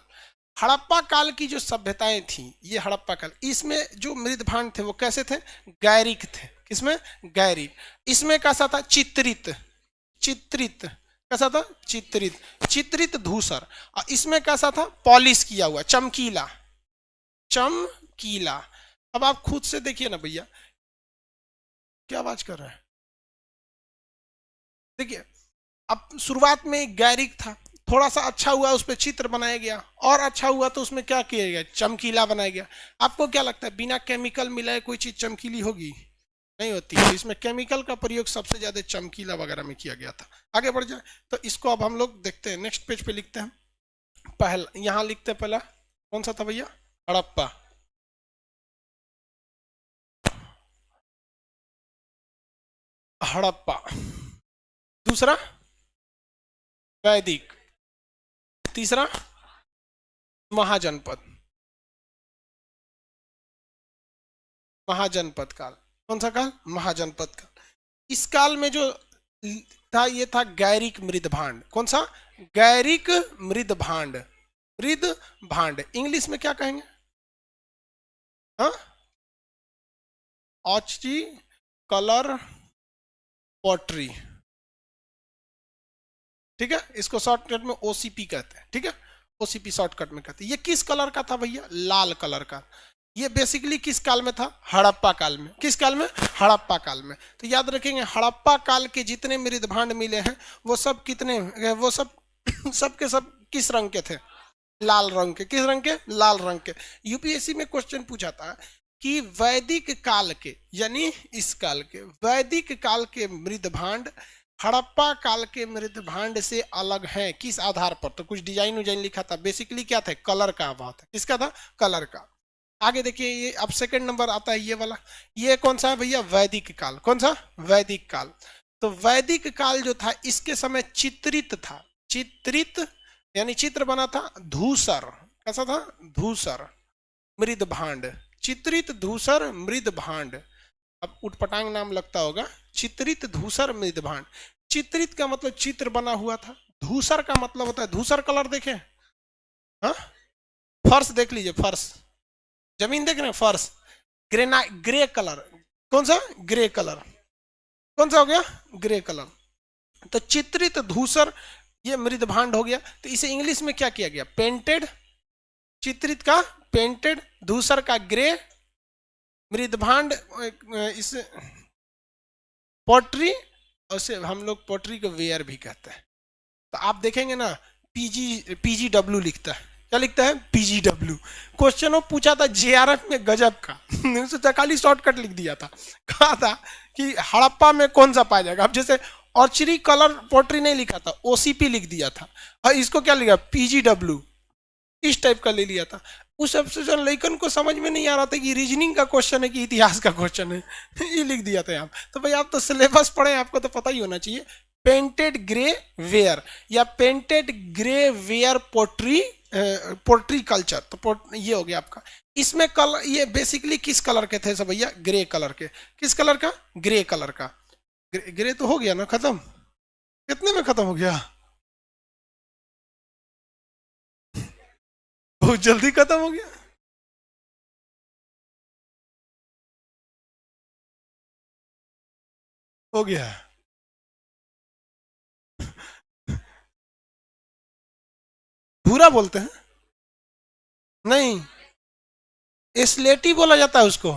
हड़प्पा काल की जो सभ्यताएं थी, ये हड़प्पा काल, इसमें जो मृद भांड थे वो कैसे थे? गैरिक थे। किसमें? गैरिक। इसमें कैसा था? चित्रित। चित्रित कैसा था? चित्रित। चित्रित धूसर। और इसमें कैसा था? पॉलिश किया हुआ, चमकीला। चमकीला। अब आप खुद से देखिए ना भैया, क्या आवाज कर रहा है? देखिए, अब शुरुआत में गैरिक था, थोड़ा सा अच्छा हुआ उस पर चित्र बनाया गया, और अच्छा हुआ तो उसमें क्या किया गया, चमकीला बनाया गया। आपको क्या लगता है बिना केमिकल मिलाए कोई चीज चमकीली होगी? नहीं होती। तो इसमें केमिकल का प्रयोग सबसे ज्यादा चमकीला वगैरह में किया गया था। आगे बढ़ जाए तो इसको अब हम लोग देखते हैं, नेक्स्ट पेज पे लिखते हैं। पहला यहाँ लिखते हैं, पहला कौन सा था भैया? हड़प्पा। हड़प्पा। दूसरा वैदिक। तीसरा महाजनपद। महाजनपद काल। कौन सा काल? महाजनपद काल। इस काल में जो था ये था गैरिक मृद भांड। कौन सा? गैरिक मृद भांड। मृद भांड इंग्लिश में क्या कहेंगे? हाँ, ऑची कलर पॉटरी। ठीक है, इसको शॉर्टकट में ओसीपी कहते हैं। ठीक है, ओसीपी शॉर्टकट में कहते हैं। ये किस कलर का था भैया? लाल कलर का। ये बेसिकली किस काल में था? हड़प्पा काल में। किस काल में? हड़प्पा काल में। तो याद रखेंगे हड़प्पा काल के जितने मृद भांड मिले हैं वो सब कितने, वो सब सब के सब किस रंग के थे? लाल रंग के। किस रंग के? लाल रंग के। यूपीएससी में क्वेश्चन पूछा था कि वैदिक काल के, यानी इस काल के, वैदिक काल के मृद भांड हड़प्पा काल के मृद भांड से अलग है किस आधार पर? तो कुछ डिजाइन उजाइन लिखा था। बेसिकली क्या था? कलर का अभाव था। किसका था? कलर का। आगे देखिए, ये अब सेकंड नंबर आता है ये वाला। ये कौन सा है भैया? वैदिक काल। कौन सा? वैदिक काल। तो वैदिक काल जो था इसके समय चित्रित था। चित्रित यानी चित्र बना था धूसर। कैसा था? धूसर मृद भांड। चित्रित धूसर मृद भांड। अब उटपटांग नाम लगता होगा। चित्रित धूसर मृद भांड। चित्रित का मतलब चित्र बना हुआ था। धूसर का मतलब होता है, धूसर कलर देखे? हाँ, फर्श देख लीजिए, फर्श, जमीन देख रहे हैं, फर्श ग्रे कलर। कौन सा? Grey colour. कौन सा हो गया? Grey colour. तो चित्रित धूसर ये मृद भांड हो गया। तो इसे इंग्लिश में क्या किया गया? पेंटेड। चित्रित का पेंटेड, धूसर का ग्रे, मृद भांड इस पोट्री, और से हम लोग पोट्री को वेयर भी कहते हैं। तो आप देखेंगे ना पीजीडब्ल्यू लिखता है। क्या लिखता है? पीजीडब्ल्यू। क्वेश्चन पूछा था जेआरएफ में गजब का, उसने खाली शॉर्टकट लिख दिया था। कहा था कि हड़प्पा में कौन सा पाया जाएगा। अब जैसे ऑर्चरी कलर पोट्री नहीं लिखा था, ओसीपी लिख दिया था, और इसको क्या लिखा? पीजीडब्ल्यू। इस टाइप का ले लिया था। उस सबसे जो लेकिन को समझ में नहीं आ रहा था कि रीजनिंग का क्वेश्चन है कि इतिहास का क्वेश्चन है, ये लिख दिया था यहाँ। तो भाई आप तो सिलेबस पढ़े, आपको तो पता ही होना चाहिए। पेंटेड ग्रे वेयर या painted grey ware pottery, pottery culture. तो ये हो गया आपका। इसमें कलर ये बेसिकली किस कलर के थे सब भैया? ग्रे कलर के। किस कलर का? ग्रे कलर का। ग्रे तो हो गया ना खत्म? कितने में खत्म हो गया? बहुत जल्दी खत्म हो गया। हो गया। भूरा बोलते हैं? नहीं, स्लेटी बोला जाता है उसको।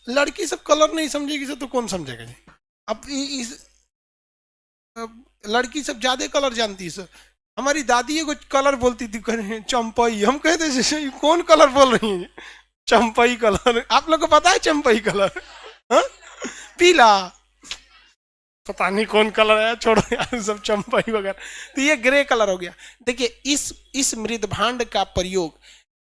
लड़की सब कलर नहीं समझेगी तो कौन समझेगा जी? अब अब लड़की सब ज्यादा कलर जानती है सर। हमारी दादी को कलर बोलती थी चंपई। हम कहते थे कौन कलर बोल रही है? चंपई कलर। आप लोग को पता है चंपई कलर? हाँ? पीला। पता नहीं कौन कलर है, छोड़ो यार, सब चंपई वगैरह। तो ये ग्रे कलर हो गया। देखिए इस मृद भांड का प्रयोग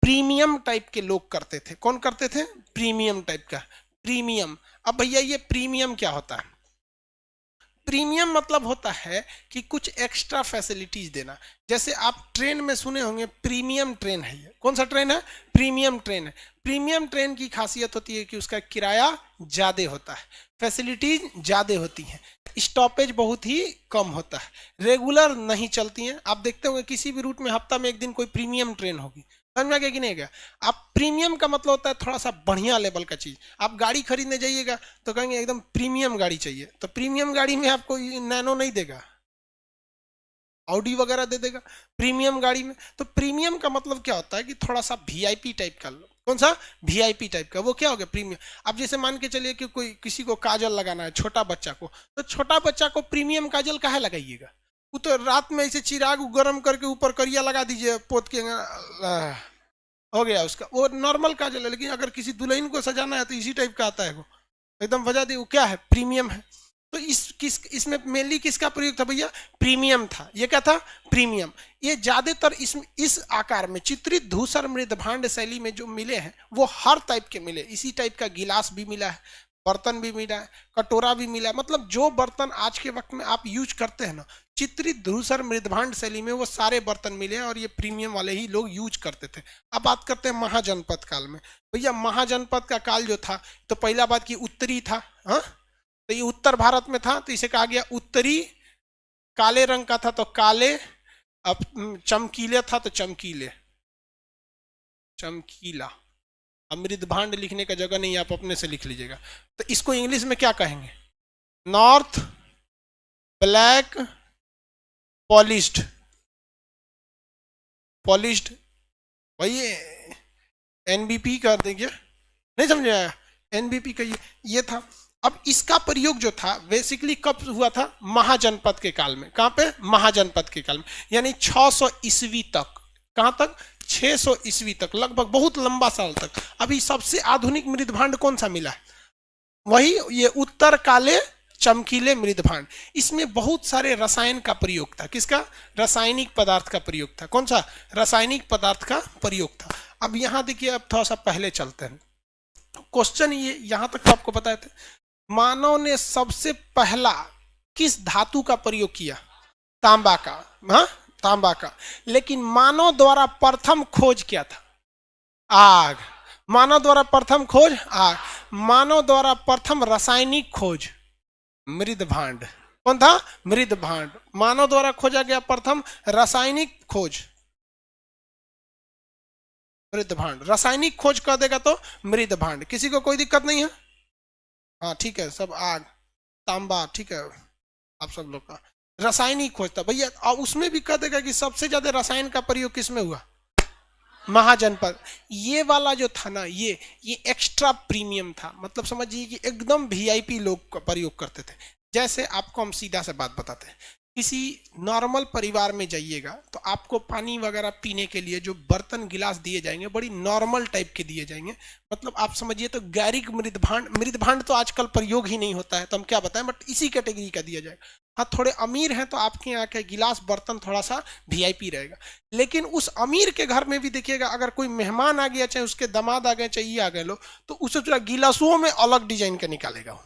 प्रीमियम टाइप के लोग करते थे। कौन करते थे? प्रीमियम टाइप का। प्रीमियम। अब भैया ये प्रीमियम क्या होता है? प्रीमियम मतलब होता है कि कुछ एक्स्ट्रा फैसिलिटीज देना। जैसे आप ट्रेन में सुने होंगे प्रीमियम ट्रेन है। ये कौन सा ट्रेन है? प्रीमियम ट्रेन है। प्रीमियम ट्रेन की खासियत होती है कि उसका किराया ज्यादा होता है, फैसिलिटीज ज्यादा होती हैं, स्टॉपेज बहुत ही कम होता है, रेगुलर नहीं चलती हैं। आप देखते होंगे किसी भी रूट में हफ्ता में एक दिन कोई प्रीमियम ट्रेन होगी। समझ में गया कि नहीं गया? आप प्रीमियम का मतलब होता है थोड़ा सा बढ़िया लेवल का चीज। आप गाड़ी खरीदने जाइएगा तो कहेंगे एकदम प्रीमियम गाड़ी चाहिए, तो प्रीमियम गाड़ी में आपको नैनो नहीं देगा, ऑडी वगैरह दे देगा प्रीमियम गाड़ी में। तो प्रीमियम का मतलब क्या होता है कि थोड़ा सा वीआईपी टाइप का। कौन सा? वीआईपी टाइप का। वो क्या हो गया? प्रीमियम। अब जैसे मान के चलिए कि कोई किसी को काजल लगाना है छोटा बच्चा को, तो छोटा बच्चा को प्रीमियम काजल काहे लगाइएगा? वो तो रात में ऐसे चिराग गर्म करके ऊपर करिया लगा दीजिए पोत के, हो गया उसका, वो नॉर्मल काजल है। लेकिन अगर किसी दुल्हन को सजाना है तो इसी टाइप का आता है, वो एकदम बजा दी। वो क्या है, प्रीमियम है। तो इसमें मेनली किसका प्रयोग था भैया, प्रीमियम था। ये क्या था, प्रीमियम। ये ज्यादातर इस आकार में चित्रित धूसर मृदभांड शैली में जो मिले हैं वो हर टाइप के मिले। इसी टाइप का गिलास भी मिला है, बर्तन भी मिला है, कटोरा भी मिला है। मतलब जो बर्तन आज के वक्त में आप यूज करते हैं ना, चित्रित धूसर मृदभांड शैली में वो सारे बर्तन मिले हैं, और ये प्रीमियम वाले ही लोग यूज करते थे। अब बात करते हैं महाजनपद काल में। भैया महाजनपद का काल जो था, तो पहला बात की उत्तरी था, हाँ, तो ये उत्तर भारत में था, तो इसे कहा गया उत्तरी। काले रंग का था तो काले, अब चमकीले था तो चमकीले, चमकीला। अमृतभांड लिखने का जगह नहीं, आप अपने से लिख लीजिएगा। तो इसको इंग्लिश में क्या कहेंगे, नॉर्थ ब्लैक पॉलिश्ड, पॉलिश्ड। भाई एनबीपी कर देंगे, नहीं समझ आया, एनबीपी का ये था। अब इसका प्रयोग जो था बेसिकली कब हुआ था, महाजनपद के काल में। कहां पे, महाजनपद के काल में, यानी 600 ईस्वी तक। कहां तक, 600 ईस्वी तक, लगभग बहुत लंबा साल तक। अभी सबसे आधुनिक मृदभांड कौन सा मिला है, वही ये उत्तर काले चमकीले मृदभांड। इसमें बहुत सारे रसायन का प्रयोग था। किसका, रासायनिक पदार्थ का प्रयोग था। कौन सा, रासायनिक पदार्थ का प्रयोग था। अब यहां देखिए, अब थोड़ा सा पहले चलते हैं। क्वेश्चन ये यहां तक तो आपको पता है, मानव ने सबसे पहला किस धातु का प्रयोग किया, तांबा का, हाँ, तांबा का। लेकिन मानव द्वारा प्रथम खोज क्या था, आग। मानव द्वारा प्रथम खोज आग। मानव द्वारा प्रथम रासायनिक खोज मृदभांड। कौन था, मृदभांड। मानव द्वारा खोजा गया प्रथम रासायनिक खोज मृदभांड। रासायनिक खोज कर देगा तो मृदभांड। किसी को कोई दिक्कत नहीं है, हाँ ठीक है, सब आग तांबा, ठीक है, आप सब लोग का रासायनिक खोज था भैया। और उसमें भी कह देगा कि सबसे ज्यादा रसायन का प्रयोग किसमें हुआ, महाजनपद। ये वाला जो था ना, ये एक्स्ट्रा प्रीमियम था। मतलब समझिए कि एकदम वीआईपी लोग प्रयोग करते थे। जैसे आपको हम सीधा से बात बताते हैं, किसी नॉर्मल परिवार में जाइएगा तो आपको पानी वगैरह पीने के लिए जो बर्तन गिलास दिए जाएंगे बड़ी नॉर्मल टाइप के दिए जाएंगे। मतलब आप समझिए तो गैरिक मृदभांड तो आजकल प्रयोग ही नहीं होता है, तो हम क्या बताएं, बट इसी कैटेगरी का दिया जाएगा। हाँ, थोड़े अमीर हैं तो आपके यहाँ के गिलास बर्तन थोड़ा सा वीआईपी रहेगा। लेकिन उस अमीर के घर में भी देखिएगा, अगर कोई मेहमान आ गया, चाहे उसके दामाद आ गए, चाहे ये आ गए लोग, तो उसे थोड़ा गिलासों में अलग डिजाइन का निकालेगा,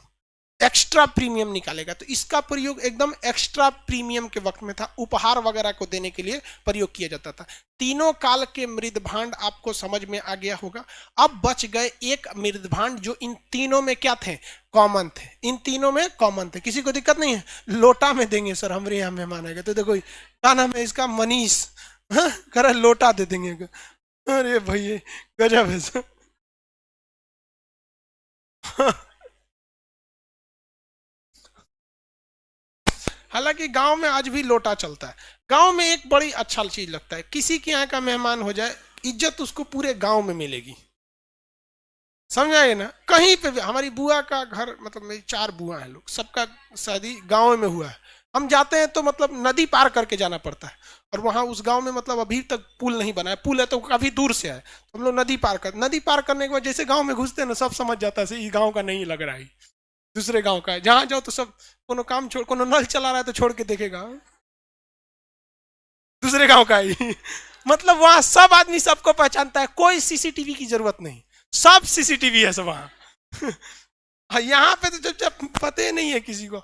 एक्स्ट्रा प्रीमियम निकालेगा। तो इसका प्रयोग एकदम एक्स्ट्रा प्रीमियम के वक्त में था, उपहार वगैरह को देने के लिए प्रयोग किया जाता था। तीनों काल के मृदभांड आपको समझ में आ गया होगा। अब बच गए एक मृदभांड जो इन तीनों में क्या थे, कॉमन थे। इन तीनों में कॉमन थे, किसी को दिक्कत नहीं है। लोटा में देंगे सर, हमारे यहाँ मेहमान आएगा तो देखो क्या नाम है इसका, मनीष, कर लोटा दे देंगे। अरे भैया गजब है सर। हालांकि गांव में आज भी लोटा चलता है। गांव में एक बड़ी अच्छा चीज लगता है, किसी के यहाँ का मेहमान हो जाए, इज्जत उसको पूरे गांव में मिलेगी। समझाइए ना, कहीं पे भी। हमारी बुआ का घर, मतलब मेरी 4 बुआ हैं लोग, सबका शादी गांव में हुआ है। हम जाते हैं तो मतलब नदी पार करके जाना पड़ता है, और वहां उस गांव में मतलब अभी तक पुल नहीं बना है। पुल है तो काफी दूर से है, तो हम लोग नदी पार करने के बाद जैसे गांव में घुसते हैं ना, सब समझ जाता है ये गांव का नहीं लग रहा है, दूसरे गांव का है। जहां जाओ तो सब कोनो काम छोड़, कोनो नल चला रहा है तो छोड़ के देखेगा दूसरे गांव का ही। मतलब वहां सब आदमी सबको पहचानता है, कोई सीसीटीवी की जरूरत नहीं, सब सीसीटीवी है सब वहां। यहाँ पे तो जब पता ही नहीं है किसी को।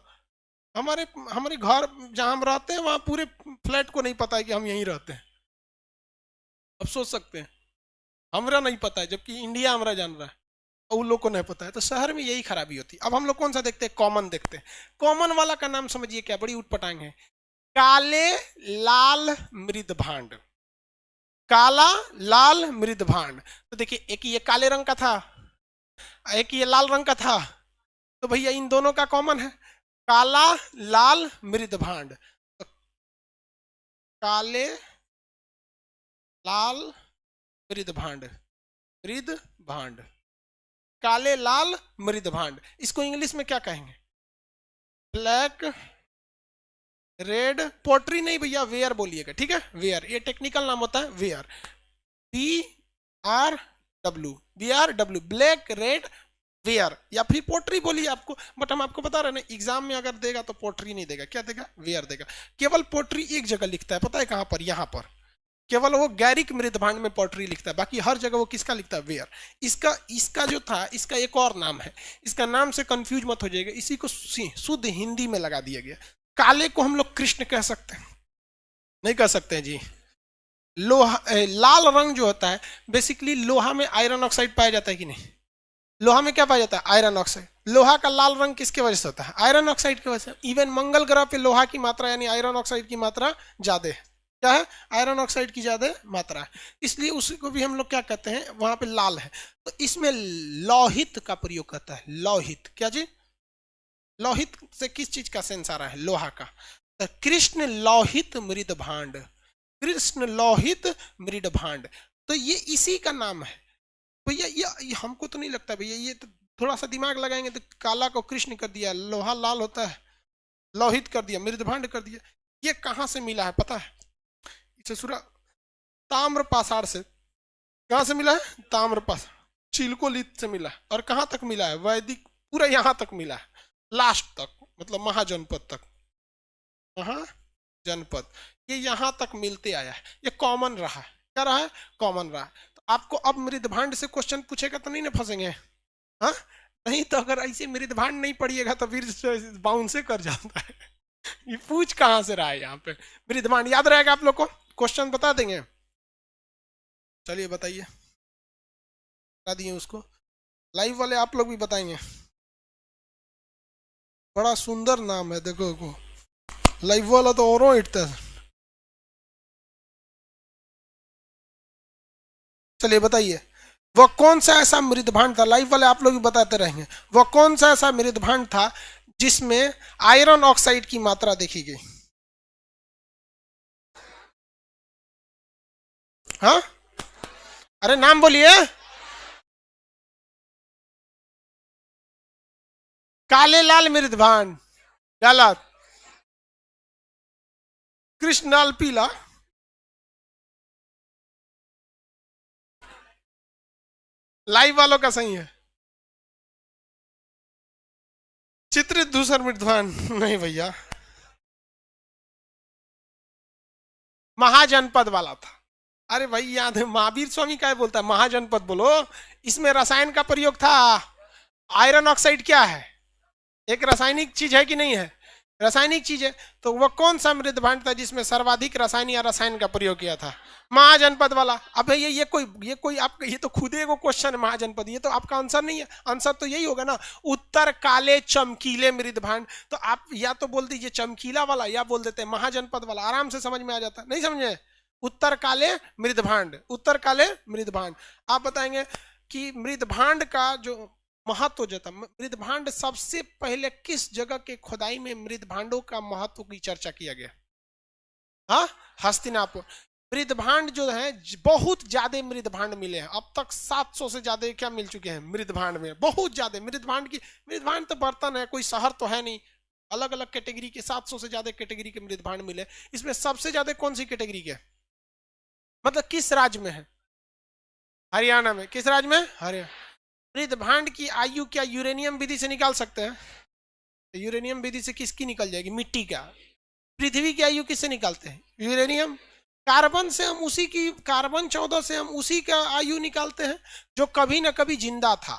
हमारे हमारे घर जहां हम रहते हैं वहां पूरे फ्लैट को नहीं पता है कि हम यहीं रहते हैं। अब सोच सकते हैं, हमरा नहीं पता है, जबकि इंडिया हमरा जान रहा है, और उन लोग को नहीं पता है। तो शहर में यही खराबी होती है। अब हम लोग कौन सा देखते हैं, कॉमन देखते हैं। कॉमन वाला का नाम समझिए क्या, बड़ी उटपटांग है, काले लाल मृदभांड। काला लाल मृदभांड। तो देखिए, एक ये काले रंग का था, एक ये लाल रंग का था, तो भैया इन दोनों का कॉमन है काला लाल मृदभांड। तो काले लाल मृदभांड, मृदभांड, काले लाल मृदभांड। इसको इंग्लिश में क्या कहेंगे, ब्लैक रेड पोट्री नहीं भैया, वेयर बोलिएगा, ठीक है, वेयर, ये टेक्निकल नाम होता है ware, BRW, black red ware, या फिर पोट्री बोलिए आपको, बट हम आपको बता रहे हैं ना, एग्जाम में अगर देगा तो पोट्री नहीं देगा, क्या देगा, वेयर देगा। केवल पोट्री एक जगह लिखता है, पता है कहां पर, यहां पर, केवल वो गैरिक मृदभांड में पोट्री लिखता है, बाकी हर जगह वो किसका लिखता है, वेयर। इसका इसका जो था, इसका एक और नाम है, इसका नाम से कंफ्यूज मत हो जाएगा, इसी को शुद्ध हिंदी में लगा दिया गया। काले को हम लोग कृष्ण कह सकते हैं, नहीं कह सकते हैं जी। लोहा लाल रंग जो होता है, बेसिकली लोहा में आयरन ऑक्साइड पाया जाता है कि नहीं, लोहा में क्या पाया जाता है, आयरन ऑक्साइड। लोहा का लाल रंग किसके वजह से होता है, आयरन ऑक्साइड की वजह से। इवन मंगल ग्रह पे लोहा की मात्रा यानी आयरन ऑक्साइड की मात्रा ज्यादा है, क्या है, आयरन ऑक्साइड की ज्यादा मात्रा है, इसलिए उसी को भी हम लोग क्या कहते हैं, वहां पे लाल है। तो इसमें लौहित का प्रयोग करता है, लौहित, क्या जी, लौहित से किस चीज का सेंस आ रहा है, लोहा का। तो कृष्ण लौहित मृद भांड, कृष्ण लौहित मृद भांड, तो ये इसी का नाम है भैया। ये हमको तो नहीं लगता भैया, ये तो थोड़ा सा दिमाग लगाएंगे तो काला को कृष्ण कर दिया, लोहा लाल होता है, लौहित कर दिया, मृदभांड कर दिया, ये कहां से मिला है पता है, इसे सुरा ताम्र पाषाण से, कहां से मिला है, ताम्र पाषाण, चिलकोलित से मिला है। और कहां तक मिला है, वैदिक पूरा यहां तक मिला है, लास्ट तक, मतलब महाजनपद तक, महाजनपद, ये यहां तक मिलते आया है, ये कॉमन रहा है, क्या रहा है, कॉमन रहा है। तो आपको अब मृदभांड से क्वेश्चन पूछेगा तो नहीं ना फंसेंगे, हाँ, नहीं तो अगर ऐसे मृदभांड नहीं पढ़िएगा तो फिर बाउंस कर जाता है। ये पूछ कहां से रहा है, यहाँ पे मृदभांड याद रहेगा आप लोग को, क्वेश्चन बता देंगे, चलिए बताइए, बता दिए उसको, लाइव वाले आप लोग भी बताएंगे, बड़ा सुंदर नाम है, देखो को लाइव वाला तो औरों हिटता है। चलिए बताइए, वह कौन सा ऐसा मृदभांड था, लाइव वाले आप लोग भी बताते रहेंगे, वह कौन सा ऐसा मृदभांड था जिसमें आयरन ऑक्साइड की मात्रा देखी गई, हाँ, अरे नाम बोलिए, काले लाल मृदभांड, गलत, कृष्ण लाल पीला, लाइव वालों का सही है, चित्रित दूसर मृदभांड नहीं भैया, महाजनपद वाला था। अरे भाई याद है, महावीर स्वामी क्या बोलता है, महाजनपद बोलो, इसमें रसायन का प्रयोग था। आयरन ऑक्साइड क्या है, एक रासायनिक चीज है कि नहीं है, रासायनिक चीज है। तो वह कौन सा मृदभांड था जिसमें सर्वाधिक रसायन या रसायन का प्रयोग किया था, महाजनपद वाला। अब ये कोई आपका, ये तो खुद ही को क्वेश्चन है, महाजनपद, ये तो आपका आंसर नहीं है, आंसर तो यही होगा ना, उत्तर काले चमकीले मृदभांड। तो आप या तो बोल दीजिए चमकीला वाला, या बोल देते महाजनपद वाला, आराम से समझ में आ जाता, नहीं समझे, उत्तर काले मृदभांड, उत्तर काले मृदभांड। आप बताएंगे कि मृदभांड का जो महत्व जो था, मृदभांड सबसे पहले किस जगह के खुदाई में मृदभांडों का महत्व की चर्चा किया गया, हाँ, हस्तिनापुर। मृदभांड जो है बहुत ज्यादा मृदभांड मिले हैं, अब तक 700 से ज्यादा क्या मिल चुके हैं मृदभांड में, बहुत ज्यादा मृदभांड की, मृदभांड तो बर्तन है, कोई शहर तो है नहीं, अलग अलग कैटेगरी के 700 से ज्यादा कैटेगरी के मृदभांड मिले। इसमें सबसे ज्यादा कौन सी कैटेगरी के, मतलब किस राज्य में है, हरियाणा में, किस राज्य में, हरियाणा। मृदभांड की आयु क्या यूरेनियम विधि से निकाल सकते हैं, तो यूरेनियम विधि से किसकी निकल जाएगी, मिट्टी का। पृथ्वी की आयु किससे निकालते हैं, यूरेनियम। कार्बन से हम उसी की, कार्बन 14 से हम उसी का आयु निकालते हैं जो कभी ना कभी जिंदा था,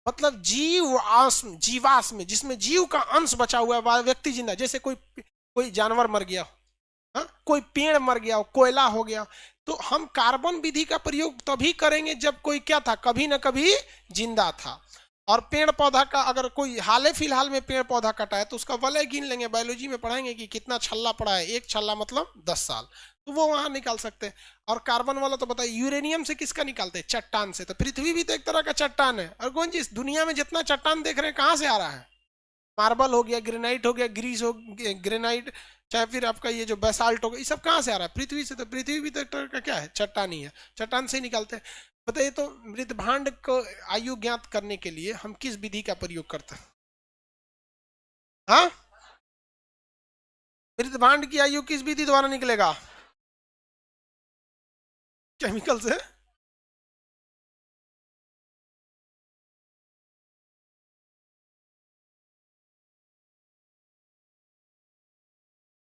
मतलब जीवाश्म जिसमें जीव का अंश बचा हुआ है, व्यक्ति जिंदा, जैसे कोई कोई जानवर मर गया, हाँ, कोई पेड़ मर गया, कोयला हो गया, तो हम कार्बन विधि का प्रयोग तभी करेंगे जब कोई क्या था, कभी ना कभी जिंदा था। और पेड़ पौधा का अगर कोई हाल फिलहाल में पेड़ पौधा कटा है तो उसका वलय गिन लेंगे, बायोलॉजी में पढ़ाएंगे कि कितना छल्ला पड़ा है, एक छल्ला मतलब 10 साल, तो वो वहां निकाल सकते हैं। और कार्बन वाला तो बताइए, यूरेनियम से किसका निकालते हैं, चट्टान से। तो पृथ्वी भी तो एक तरह का चट्टान है। और कौन जी इस दुनिया में जितना चट्टान देख रहे हैं कहां से आ रहा है, मार्बल हो गया, ग्रेनाइट हो गया, ग्रीस हो गया, ग्रेनाइट, चाहे फिर आपका ये जो बेसाल्ट होगा, ये सब कहाँ से आ रहा है, पृथ्वी से। तो पृथ्वी भी तो एक तरह का क्या है, चट्टान ही है, चट्टान से ही निकालते हैं। बताइए तो मृदभांड को आयु ज्ञात करने के लिए हम किस विधि का प्रयोग करते हैं, हाँ, मृदभांड की आयु किस विधि द्वारा निकलेगा? केमिकल से।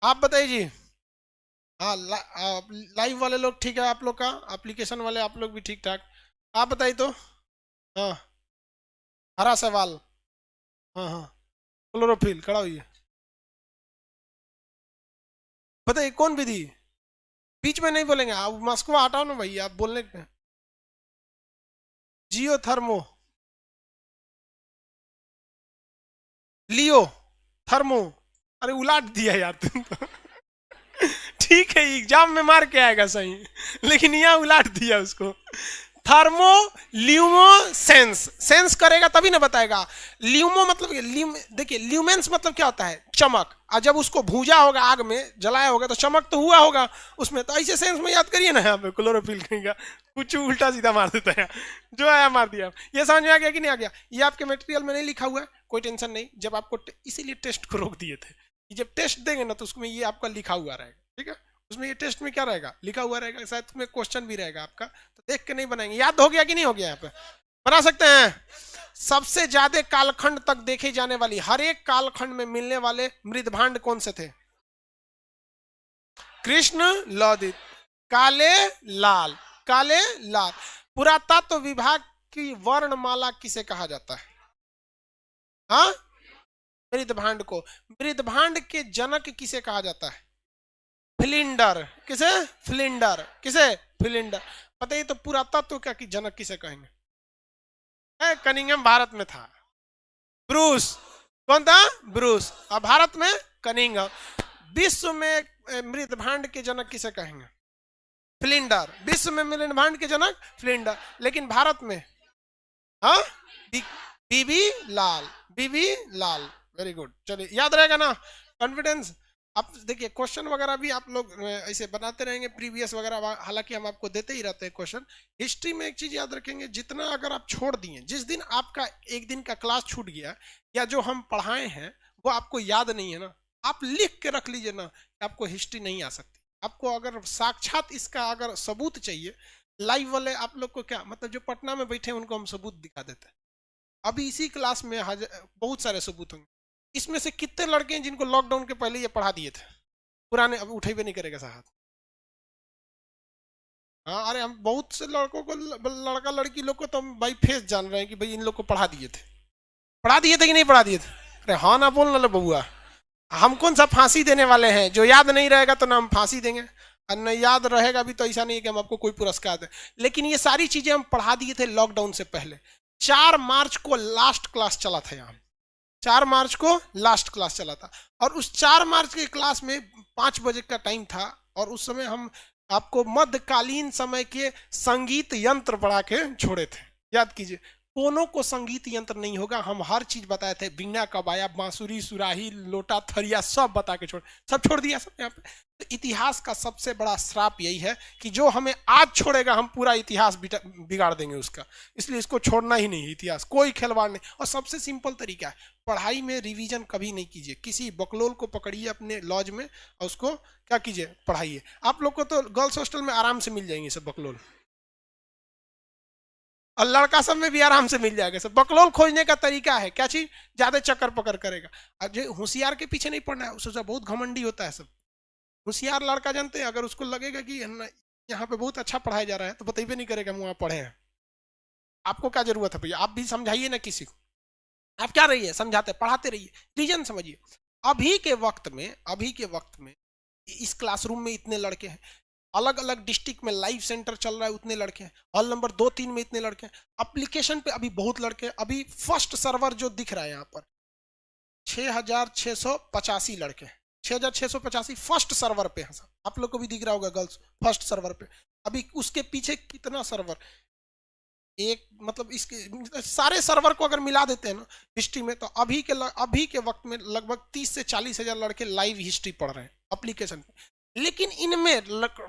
आप बताइए जी। हाँ, लाइव वाले लोग ठीक है, आप लोग का एप्लीकेशन वाले आप लोग भी ठीक ठाक। आप बताइए तो। हाँ, हरा सवाल। हाँ हाँ, क्लोरोफिल खड़ा हुई है। बताइए कौन विधि? बीच में नहीं बोलेंगे आप, मस्कुआ हटाओ ना भाई, आप बोलने पे। जियोथर्मो, लियो, थर्मो। अरे उलाट दिया यार तुम तो। ठीक है, एग्जाम में मार के आएगा सही, लेकिन यहाँ उलाट दिया उसको। थर्मो ल्यूमो सेंस, सेंस करेगा तभी ना बताएगा। ल्यूमो मतलब देखिए ल्यूमेंस मतलब क्या होता है? चमक। और जब उसको भूजा होगा, आग में जलाया होगा, तो चमक तो हुआ होगा उसमें। तो ऐसे सेंस में याद करिए ना, यहाँ पे क्लोरोफिल कहेगा, कुछ उल्टा सीधा मार देता है, जो आया मार दिया। ये समझ में आ गया कि नहीं आ गया? ये आपके मटेरियल में नहीं लिखा हुआ है, कोई टेंशन नहीं। जब आपको इसीलिए टेस्ट को रोक दिए थे, जब टेस्ट देंगे ना तो उसमें ये आपका लिखा हुआ रहेगा, ठीक है? उसमें ये टेस्ट में क्या रहेगा? लिखा हुआ रहेगा, शायद उसमें क्वेश्चन भी रहेगा आपका, तो देख के नहीं बनाएंगे। याद हो गया कि नहीं हो गया? यहाँ पे बना सकते हैं। सबसे ज्यादा कालखंड तक देखे जाने वाली, हर एक कालखंड में मिलने वाले मृदभांड कौन से थे? कृष्ण लोदित, काले लाल, काले लाल। पुरातत्व विभाग की वर्णमाला किसे कहा जाता है? हाँ, मृदभांड को। मृदभांड के जनक किसे कहा जाता है? फिलिंडर। किसे? फिलिंडर। किसे? फिलिंडर। बताइए तो पुरातत्व का की जनक किसे कहेंगे? कनिंगम भारत में था। ब्रूस। कौन था? ब्रूस। और भारत में कनिंगम। विश्व में मृदभांड के जनक किसे कहेंगे? फिलिंडर। विश्व में मृदभांड के जनक फिलिंडर, लेकिन भारत में हाँ, बीबी लाल। बीबी लाल, वेरी गुड। चलिए याद रहेगा ना, कॉन्फिडेंस। आप देखिए क्वेश्चन वगैरह भी आप लोग ऐसे बनाते रहेंगे, प्रीवियस वगैरह, हालांकि हम आपको देते ही रहते हैं क्वेश्चन। हिस्ट्री में एक चीज याद रखेंगे, जितना अगर आप छोड़ दिए, जिस दिन आपका एक दिन का क्लास छूट गया, या जो हम पढ़ाए हैं वो आपको याद नहीं है ना, आप लिख के रख लीजिए ना, आपको हिस्ट्री नहीं आ सकती। आपको अगर साक्षात इसका अगर सबूत चाहिए, लाइव वाले आप लोग को क्या मतलब, जो पटना में बैठे हैं उनको हम सबूत दिखा देते हैं। अभी इसी क्लास में बहुत सारे सबूत होंगे। इसमें से कितने लड़के हैं जिनको लॉकडाउन के पहले ये पढ़ा दिए थे? पुराने अब उठे भी नहीं करेगा साहब। हाँ, अरे हम बहुत से लड़कों को, लड़का लड़की लोग को तो हम भाई फेस जान रहे हैं कि भाई इन लोग को पढ़ा दिए थे। पढ़ा दिए थे कि नहीं पढ़ा दिए थे? अरे हाँ ना बोल ना बबुआ। हम कौन सा फांसी देने वाले हैं? जो याद नहीं रहेगा तो ना हम फांसी देंगे, और न याद रहेगा भी तो ऐसा नहीं है कि हम आपको कोई पुरस्कार दें। लेकिन ये सारी चीजें हम पढ़ा दिए थे लॉकडाउन से पहले। 4 मार्च को लास्ट क्लास चला था यहाँ, 4 मार्च को लास्ट क्लास चला था। और उस 4 मार्च के क्लास में 5 बजे का टाइम था, और उस समय हम आपको मध्यकालीन समय के संगीत यंत्र पढ़ा के छोड़े थे। याद कीजिए, कोनो को संगीत यंत्र नहीं होगा, हम हर चीज बताए थे। बीना, कबाया, बांसुरी, सुराही, लोटा, थरिया सब बता के सब छोड़ दिया सब यहाँ पे। तो इतिहास का सबसे बड़ा श्राप यही है कि जो हमें आज छोड़ेगा, हम पूरा इतिहास बिगाड़ देंगे उसका। इसलिए इसको छोड़ना ही नहीं, इतिहास कोई खिलवाड़ नहीं। और सबसे सिंपल तरीका है, पढ़ाई में रिवीजन कभी नहीं कीजिए। किसी बकलोल को पकड़िए अपने लॉज में और उसको क्या कीजिए, पढ़ाइए। आप लोग को तो गर्ल्स हॉस्टल में आराम से मिल जाएंगे सब बकलोल, और लड़का सब में भी आराम से मिल जाएगा सब। बकलोल खोजने का तरीका है क्या चीज? ज्यादा चक्कर पकड़ करेगा। और जो होशियार के पीछे नहीं पड़ना है, उससे बहुत घमंडी होता है सब। होशियार लड़का जानते हैं, अगर उसको लगेगा कि यहाँ पे बहुत अच्छा पढ़ाया जा रहा है, तो बताइए नहीं करेगा हम वहाँ पढ़े हैं। आपको क्या जरूरत है भैया? आप भी समझाइए ना किसी को। आप क्या रहिए, समझाते पढ़ाते रहिए, रीजन समझिए। अभी के वक्त में, अभी के वक्त में इस क्लासरूम में इतने लड़के हैं, अलग अलग डिस्ट्रिक्ट में लाइव सेंटर चल रहा है, उतने लड़के हैं। हॉल नंबर 2-3 में इतने लड़के हैं। एप्लीकेशन पे अभी बहुत लड़के हैं। अभी फर्स्ट सर्वर जो दिख रहा है यहाँ पर 6685 लड़के हैं। 6685 फर्स्ट सर्वर पे है। आप लोग को भी दिख रहा होगा गर्ल्स फर्स्ट सर्वर पे। अभी उसके पीछे कितना सर्वर, एक मतलब इसके सारे सर्वर को अगर मिला देते हैं ना हिस्ट्री में, तो अभी के वक्त में लगभग 30 से 40 हजार लड़के लाइव हिस्ट्री पढ़ रहे हैं एप्लीकेशन पे। लेकिन इनमें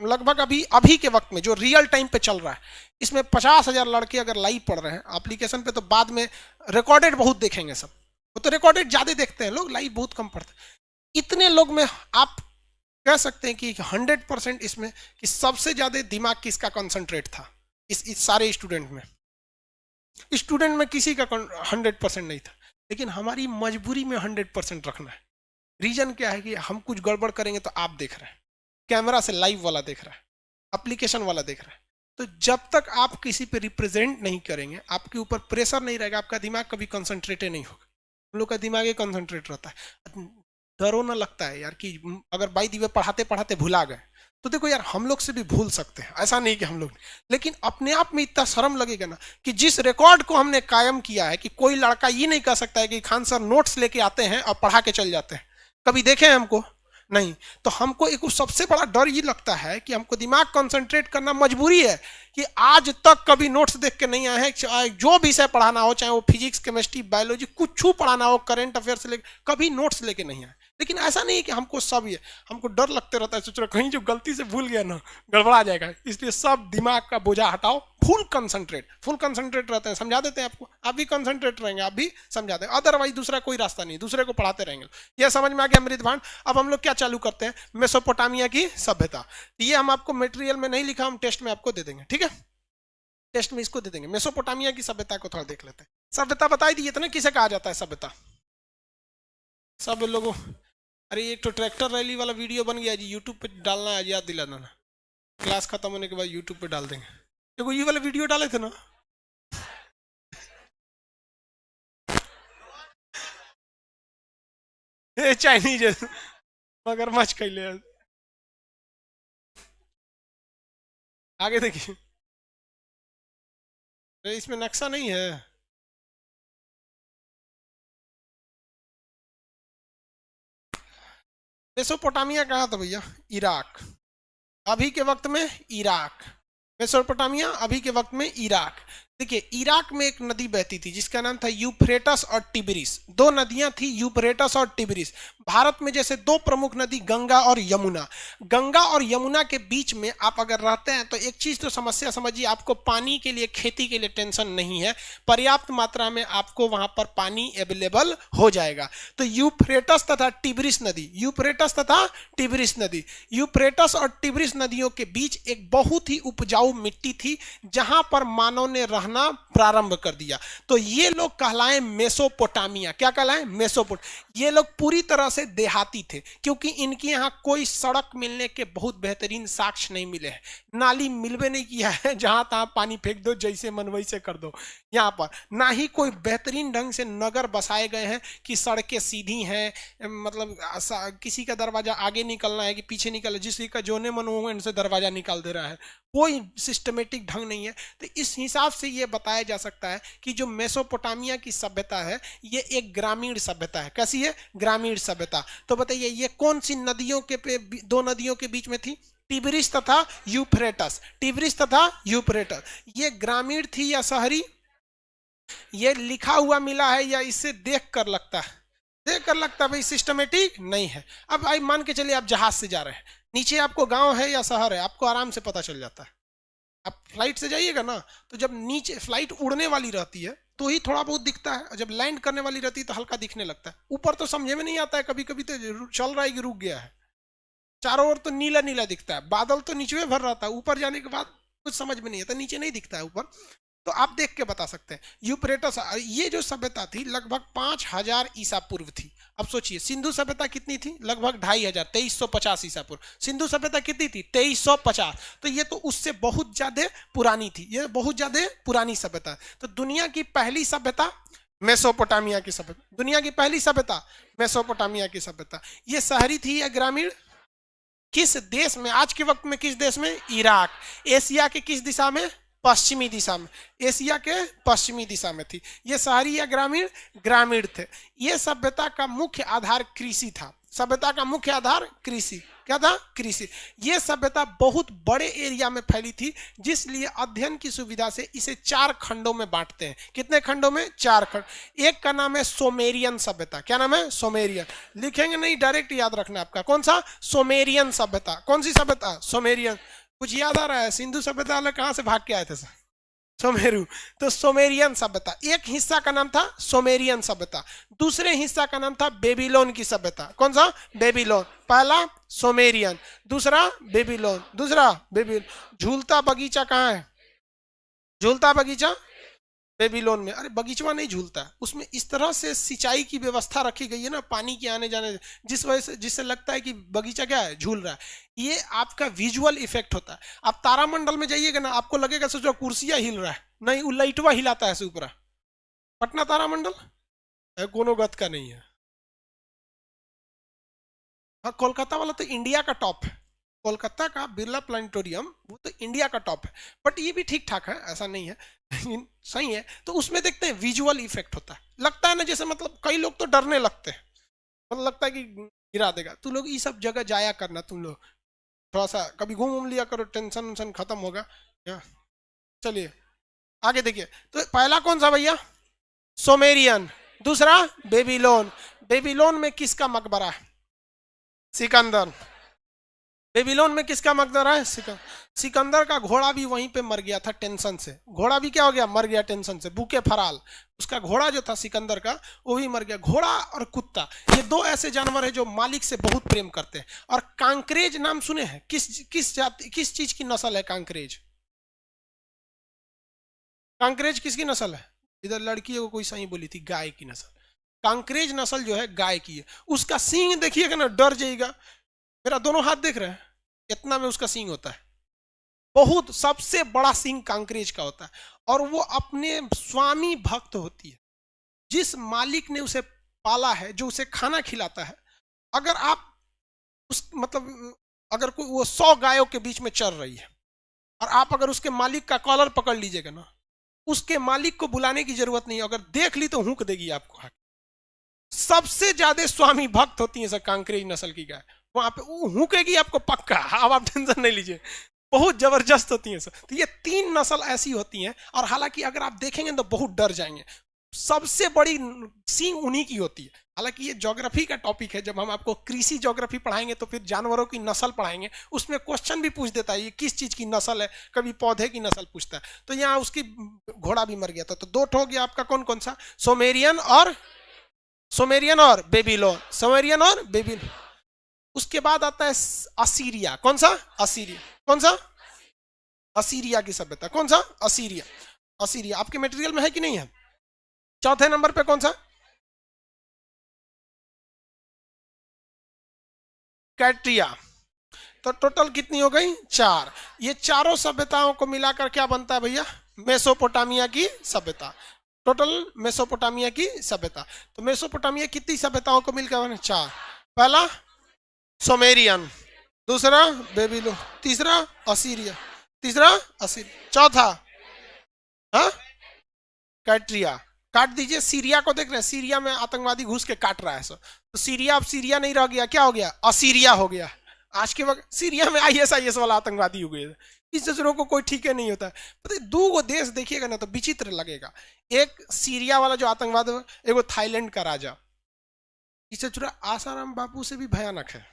लगभग अभी के वक्त में जो रियल टाइम पे चल रहा है, इसमें 50,000 लड़के अगर लाइव पढ़ रहे हैं एप्लीकेशन पे, तो बाद में रिकॉर्डेड बहुत देखेंगे सब। वो तो रिकॉर्डेड ज्यादा देखते हैं लोग, लाइव बहुत कम पढ़ते हैं। इतने लोग में आप कह सकते हैं कि 100% इसमें कि सबसे ज्यादा दिमाग किसका कंसंट्रेट था इस सारे स्टूडेंट में किसी का 100% नहीं था, लेकिन हमारी मजबूरी में 100% रखना है। रीजन क्या है कि हम कुछ गड़बड़ करेंगे तो आप देख रहे हैं, कैमरा से लाइव वाला देख रहा है, एप्लीकेशन वाला देख रहा है। तो जब तक आप किसी पे रिप्रेजेंट नहीं करेंगे, आपके ऊपर प्रेशर नहीं रहेगा, आपका दिमाग कभी कंसंट्रेट नहीं होगा। हम लोग का दिमाग ही कंसंट्रेट रहता है। डरो ना लगता है यार कि अगर बाई दी वे पढ़ाते पढ़ाते भुला गए तो देखो यार, हम लोग से भी भूल सकते हैं, ऐसा नहीं कि हम लोग, लेकिन अपने आप में इतना शर्म लगेगा ना कि जिस रिकॉर्ड को हमने कायम किया है कि कोई लड़का ये नहीं कह सकता है कि खान सर नोट्स लेके आते हैं और पढ़ा के चल जाते हैं। कभी देखे हैं हमको? नहीं। तो हमको एक सबसे बड़ा डर ये लगता है कि हमको दिमाग कंसंट्रेट करना मजबूरी है कि आज तक कभी नोट्स देख के नहीं आए हैं, चाहे जो विषय पढ़ाना हो, चाहे वो फिजिक्स, केमिस्ट्री, बायोलॉजी, कुछ पढ़ाना हो, करंट अफेयर से लेकर, कभी नोट्स लेके नहीं आए। लेकिन ऐसा नहीं है कि हमको सब ये, हमको डर लगते रहता है, सोच रहे कहीं जो गलती से भूल गया ना गड़बड़ा जाएगा, इसलिए सब दिमाग का बोझा हटाओ, फुल कंसंट्रेट रहते हैं। समझा देते हैं आपको, आप भी कंसंट्रेट रहेंगे, आप भी समझा दें, अदरवाइज दूसरा कोई रास्ता नहीं, दूसरे को पढ़ाते रहेंगे। यह समझ में आ गया अमृत भांड? अब हम लोग क्या चालू करते हैं, मेसोपोटामिया की सभ्यता। ये हम आपको मटेरियल में नहीं लिखा, हम टेस्ट में आपको दे देंगे, ठीक है? टेस्ट में इसको दे देंगे। मेसोपोटामिया की सभ्यता को थोड़ा देख लेते हैं। सभ्यता बताई दी इतना, किसे कहा जाता है सभ्यता? सब लोगों, अरे एक तो ट्रैक्टर रैली वाला वीडियो बन गया जी, यूट्यूब पे डालना है, याद दिला देना, क्लास खत्म होने के बाद यूट्यूब पे डाल देंगे। देखो ये वाला वीडियो डाले थे ना, चाइनीज मगरमच्छ कैले, आगे देखिए, इसमें नक्शा नहीं है। मेसोपोटामिया कहाँ था भैया? इराक, अभी के वक्त में इराक। मेसोपोटामिया अभी के वक्त में इराक। देखिए, इराक में एक नदी बहती थी जिसका नाम था यूफ्रेटस और टिब्रिस। दो नदियां थी, यूफ्रेटस और टिब्रिस। भारत में जैसे दो प्रमुख नदी गंगा और यमुना, गंगा और यमुना के बीच में आप अगर रहते हैं तो एक चीज तो समस्या समझिए, आपको पानी के लिए, खेती के लिए टेंशन नहीं है, पर्याप्त मात्रा में आपको वहां पर पानी अवेलेबल हो जाएगा। तो यूफ्रेटस तथा टिब्रिस नदी, यूफ्रेटस तथा टिब्रिस नदी, यूफ्रेटस और टिब्रिस नदियों के बीच एक बहुत ही उपजाऊ मिट्टी थी जहां पर मानव ने रहना प्रारंभ कर दिया। तो ये लोग कहलाए मेसोपोटामिया। क्या कहलाए? मेसोपोट। ये लोग पूरी तरह से देहाती थे, क्योंकि इनके यहाँ कोई सड़क मिलने के बहुत बेहतरीन साक्ष्य नहीं मिले हैं, नाली मिलवे नहीं किया है, जहां तहां पानी फेंक दो, जैसे मन वैसे कर दो। यहाँ पर ना ही कोई बेहतरीन ढंग से नगर बसाए गए हैं कि सड़कें सीधी हैं, मतलब किसी का दरवाजा आगे निकलना है कि पीछे निकल, जिसकी का जोने मन हो इनसे दरवाजा निकाल दे रहा है, कोई सिस्टमेटिक ढंग नहीं है। तो इस हिसाब से ये बताया जा सकता है कि जो मेसोपोटामिया की सभ्यता है ये एक ग्रामीण सभ्यता है। कैसी है? ग्रामीण सभ्यता। तो बताइए ये कौन सी नदियों के पे, दो नदियों के बीच में थी? टिब्रिस तथा यूफ्रेटस। टिब्रिस तथा यूफ्रेटस। ये ग्रामीण थी या शहरी? ये लिखा हुआ मिला है या इससे देख कर लगता है? देख कर लगता है भाई, सिस्टमेटिक नहीं है। अब भाई मान के चलिए आप जहाज से जा रहे हैं, नीचे आपको गांव है या शहर है, आपको आराम से पता चल जाता है। आप फ्लाइट से जाइएगा ना, तो जब नीचे फ्लाइट उड़ने वाली रहती है तो ही थोड़ा बहुत दिखता है, और जब लैंड करने वाली रहती है तो हल्का दिखने लगता है। ऊपर तो समझे में नहीं आता है, कभी कभी तो चल रहा है कि रुक गया है, चारों ओर तो नीला नीला दिखता है, बादल तो नीचे भर रहा था, ऊपर जाने के बाद कुछ समझ में नहीं आता, नीचे नहीं दिखता है, ऊपर। तो आप देख के बता सकते हैं। यूफ्रेटस, ये जो सभ्यता थी लगभग 5000 ईसा पूर्व थी। अब सोचिए सिंधु सभ्यता कितनी थी? लगभग 2500, 2350 ईसा पूर्व। सिंधु सभ्यता कितनी थी? 2350। तो ये तो उससे बहुत ज्यादा पुरानी थी, ये बहुत ज्यादा पुरानी सभ्यता। तो दुनिया की पहली सभ्यता मेसोपोटामिया की सभ्यता। दुनिया की पहली सभ्यता मेसोपोटामिया की सभ्यता। ये शहरी थी या ग्रामीण? किस देश में, आज के वक्त में किस देश में? इराक। एशिया के किस दिशा में? पश्चिमी दिशा में। एशिया के पश्चिमी दिशा में थी। ये शहरी या ग्रामीण? ग्रामीण थे। ये सभ्यता का मुख्य आधार कृषि था। सभ्यता का मुख्य आधार कृषि। क्या था? कृषि। ये सभ्यता बहुत बड़े एरिया में फैली थी, जिसलिए अध्ययन की सुविधा से इसे 4 खंडों में बांटते हैं। कितने खंडों में? 4 खंड। एक का नाम है सोमेरियन सभ्यता। क्या नाम है? सोमेरियन। लिखेंगे नहीं, डायरेक्ट याद रखना आपका। कौन सा? सोमेरियन सभ्यता। कौन सी सभ्यता? सोमेरियन। कुछ याद आ रहा है? सिंधु सभ्यता वाले कहां से भाग के आए थे सर? सुमेरु। तो सुमेरियन सभ्यता, एक हिस्सा का नाम था सुमेरियन सभ्यता, दूसरे हिस्सा का नाम था बेबीलोन की सभ्यता। कौन सा? बेबीलोन। पहला सुमेरियन, दूसरा बेबीलोन, दूसरा बेबीलोन। झूलता बगीचा कहाँ है? झूलता बगीचा बेबीलोन में। अरे बगीचवा नहीं झूलता, उसमें इस तरह से सिंचाई की व्यवस्था रखी गई है ना, पानी के आने जाने, जिस वजह से, जिससे लगता है कि बगीचा क्या है, झूल रहा है। ये आपका विजुअल इफेक्ट होता है। आप तारामंडल में जाइएगा ना, आपको लगेगा सोचो कुर्सियां हिल रहा है, नहीं, वो लाइटवा हिलाता है ऊपर। पटना तारामंडल कोनो गत का नहीं है। हाँ, कोलकाता वाला तो इंडिया का टॉप है। कोलकाता का बिरला प्लानिटोरियम वो तो इंडिया का टॉप है, बट ये भी ठीक ठाक है, ऐसा नहीं है, लेकिन सही है। तो उसमें देखते हैं विजुअल इफेक्ट होता है, लगता है ना जैसे, मतलब कई लोग तो डरने लगते हैं, मतलब लगता है कि गिरा देगा। तू लोग ये सब जगह जाया करना, तुम लोग थोड़ा सा कभी घूम घूम लिया करो, टेंशन वेंशन खत्म होगा। चलिए आगे देखिए। तो पहला कौन सा भैया? सोमेरियन। दूसरा बेबीलोन। बेबीलोन में किसका मकबरा है? सिकंदर। बेबीलोन में किसका मकबरा है? सिकंदर का घोड़ा भी वहीं पे मर गया था टेंशन से। घोड़ा भी क्या हो गया? मर गया टेंशन से। बुके फराल, उसका घोड़ा जो था सिकंदर का, वो भी मर गया। घोड़ा और कुत्ता, ये दो ऐसे जानवर है जो मालिक से बहुत प्रेम करते हैं। और कांकरेज नाम सुने हैं? किस जाति, किस चीज की नस्ल है कांकरेज? कांकरेज किसकी नस्ल है? इधर लड़की को कोई सही बोली थी, गाय की नस्ल। कांकरेज नस्ल जो है गाय की है। उसका सींग देखिएगा ना, डर जाएगा। मेरा दोनों हाथ देख रहे हैं, इतना में उसका सींग होता है, बहुत सबसे बड़ा सींग कांकरेज का होता है। और वो अपने स्वामी भक्त होती है, जिस मालिक ने उसे पाला है, जो उसे खाना खिलाता है। अगर आप उस मतलब अगर कोई वो 100 गायों के बीच में चल रही है, और आप अगर उसके मालिक का कॉलर पकड़ लीजिएगा ना, उसके मालिक को बुलाने की जरूरत नहीं, अगर देख ली तो हुक देगी आपको। सबसे ज्यादा स्वामी भक्त होती है सर कांकरेज नस्ल की गाय, वहां पे वो हुकेगी आपको पक्का। अब आप टेंशन नहीं लीजिए, बहुत जबरदस्त होती है सर। तो ये 3 नस्ल ऐसी होती हैं, और हालांकि अगर आप देखेंगे तो बहुत डर जाएंगे। सबसे बड़ी सींग उन्हीं की होती है। हालांकि ये ज्योग्राफी का टॉपिक है, जब हम आपको कृषि ज्योग्राफी पढ़ाएंगे तो फिर जानवरों की नस्ल पढ़ाएंगे, उसमें क्वेश्चन भी पूछ देता है ये किस चीज की नस्ल है, कभी पौधे की नस्ल पूछता है। तो यहाँ उसकी घोड़ा भी मर गया था। तो 2 हो गया आपका, कौन कौन सा? सोमेरियन और बेबीलोन। सोमेरियन और बेबीलोन। उसके बाद आता है असीरिया। कौन सा? असीरिया। कौन सा? असीरिया की सभ्यता। कौन सा? असीरिया। असीरिया आपके मटेरियल में है कि नहीं है? चौथे नंबर पे कौन सा? कैट्रिया। तो टोटल कितनी हो गई? 4। ये चारों सभ्यताओं को मिलाकर क्या बनता है भैया? मेसोपोटामिया की सभ्यता। टोटल मेसोपोटामिया की सभ्यता। तो मेसोपोटामिया कितनी सभ्यताओं को मिलकर बने? 4। पहला सोमेरियन, दूसरा बेबीलोन, तीसरा असीरिया, तीसरा असीरिया, चौथा हाँ कैट्रिया। काट दीजिए। सीरिया को देख रहे हैं, सीरिया में आतंकवादी घुस के काट रहा है सर। तो सीरिया अब सीरिया नहीं रह गया, क्या हो गया? असीरिया हो गया। आज के वक्त सीरिया में ISIS वाला आतंकवादी हो गए। इस दूसरों को कोई ठीक है नहीं होता है। पता है, 2 देश देखिएगा ना तो विचित्र लगेगा। एक सीरिया वाला जो आतंकवाद है, एक थाईलैंड का राजा। इससे थोड़ा आसाराम बापू से भी भयानक है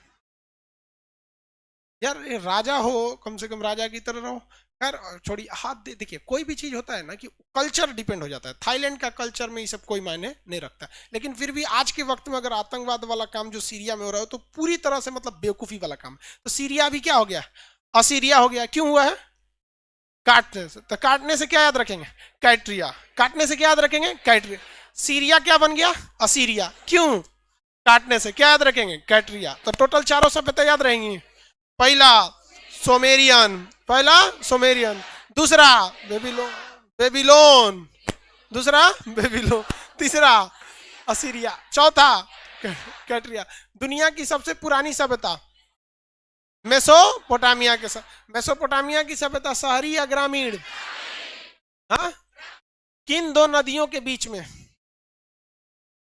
यार। ये राजा हो, कम से कम राजा की तरह रहो। यार छोड़ी हाथ देखिए, कोई भी चीज होता है ना कि कल्चर डिपेंड हो जाता है। थाईलैंड का कल्चर में ये सब कोई मायने नहीं रखता, लेकिन फिर भी आज के वक्त में अगर आतंकवाद वाला काम जो सीरिया में हो रहा है तो पूरी तरह से मतलब बेवकूफी वाला काम। तो सीरिया भी क्या हो गया? असीरिया हो गया। क्यों हुआ है? काटने से। तो काटने से क्या याद रखेंगे? कैट्रिया। काटने से क्या याद रखेंगे? कैट्रिया। सीरिया क्या बन गया? असीरिया। क्यों? काटने से। क्या याद रखेंगे? कैट्रिया। तो टोटल चारों सभ्यता याद रहेंगी। पहला सोमेरियन, पहला सोमेरियन, दूसरा बेबीलोन, बेबीलोन, दूसरा बेबीलोन, तीसरा असीरिया, चौथा कैट्रिया। दुनिया की सबसे पुरानी सभ्यता मेसोपोटामिया के साथ। मेसोपोटामिया की सभ्यता शहरी या ग्रामीण? हाँ, किन 2 नदियों के बीच में?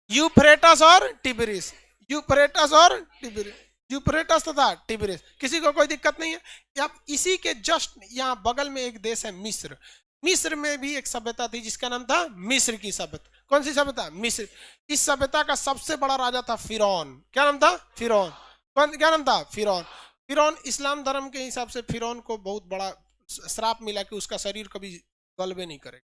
यूफ्रेटस और टिग्रिस। यूफ्रेटस और टिग्रिस। यूफ्रेटस तथा टिग्रिस। किसी को कोई दिक्कत नहीं है? अब इसी के जस्ट यहाँ बगल में एक देश है मिस्र। मिस्र में भी एक सभ्यता थी जिसका नाम था मिस्र की सभ्यता। कौन सी सभ्यता? मिस्र। इस सभ्यता का सबसे बड़ा राजा था फिरौन। क्या नाम था? फिरौन। कौन? क्या नाम था? फिरौन। फिरौन इस्लाम धर्म के हिसाब से फिरौन को बहुत बड़ा श्राप मिला कि उसका शरीर कभी गलबे नहीं करेगा,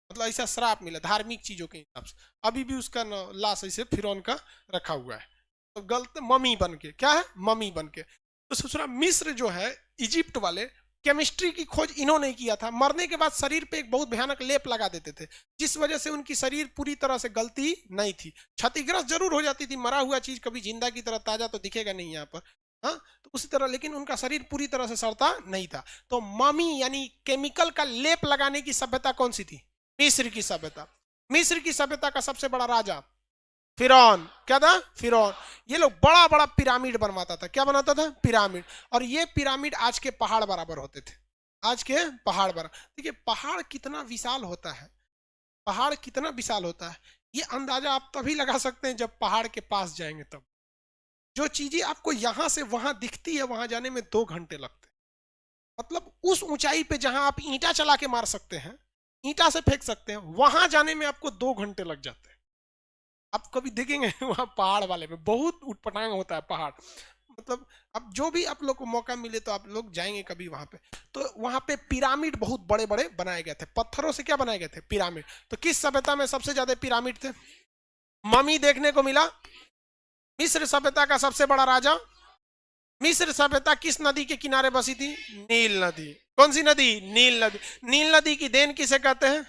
मतलब ऐसा श्राप मिला धार्मिक चीजों के हिसाब से। अभी भी उसका लाश ऐसे फिरौन का रखा हुआ है, तो गलत मम्मी बन के, क्या है, मम्मी बन के। तो ससुरा मिस्र जो है, इजिप्ट वाले, केमिस्ट्री की खोज इन्होंने किया था। मरने के बाद शरीर पे एक बहुत भयानक लेप लगा देते थे, जिस वजह से उनकी शरीर पूरी तरह से गलती नहीं थी, क्षतिग्रस्त जरूर हो जाती थी, मरा हुआ चीज कभी जिंदा की तरह ताजा तो दिखेगा नहीं यहाँ पर, हाँ, तो उसी तरह, लेकिन उनका शरीर पूरी तरह से सड़ता नहीं था। तो मम्मी यानी केमिकल का लेप लगाने की सभ्यता कौन सी थी? मिस्र की सभ्यता। मिस्र की सभ्यता का सबसे बड़ा राजा फिरौन, क्या था? फिरौन। ये लोग बड़ा बड़ा पिरामिड बनवाता था। क्या बनाता था? पिरामिड। और ये पिरामिड आज के पहाड़ बराबर होते थे, आज के पहाड़ बराबर। देखिए पहाड़ कितना विशाल होता है, पहाड़ कितना विशाल होता है, ये अंदाजा आप तभी लगा सकते हैं जब पहाड़ के पास जाएंगे तब। जो चीजें आपको यहां से वहां दिखती है, वहां जाने में 2 घंटे लगते हैं। मतलब उस ऊंचाई पे जहां आप ईंटा चला के मार सकते हैं, ईंटा से फेंक सकते हैं, वहां जाने में आपको 2 घंटे लग जाते हैं। आप कभी देखेंगे वहां पहाड़ वाले में बहुत उटपटांग होता है पहाड़। मतलब अब जो भी आप लोग को मौका मिले तो आप लोग जाएंगे कभी वहां पे, तो वहां पे पिरामिड बहुत बड़े बड़े बनाए गए थे, पत्थरों से क्या बनाए गए थे? पिरामिड। तो किस सभ्यता में सबसे ज्यादा पिरामिड थे? मम्मी देखने को मिला। मिस्र सभ्यता का सबसे बड़ा राजा। मिस्र सभ्यता किस नदी के किनारे बसी थी? नील नदी। कौन सी नदी? नील नदी। नील नदी की देन किसे कहते हैं?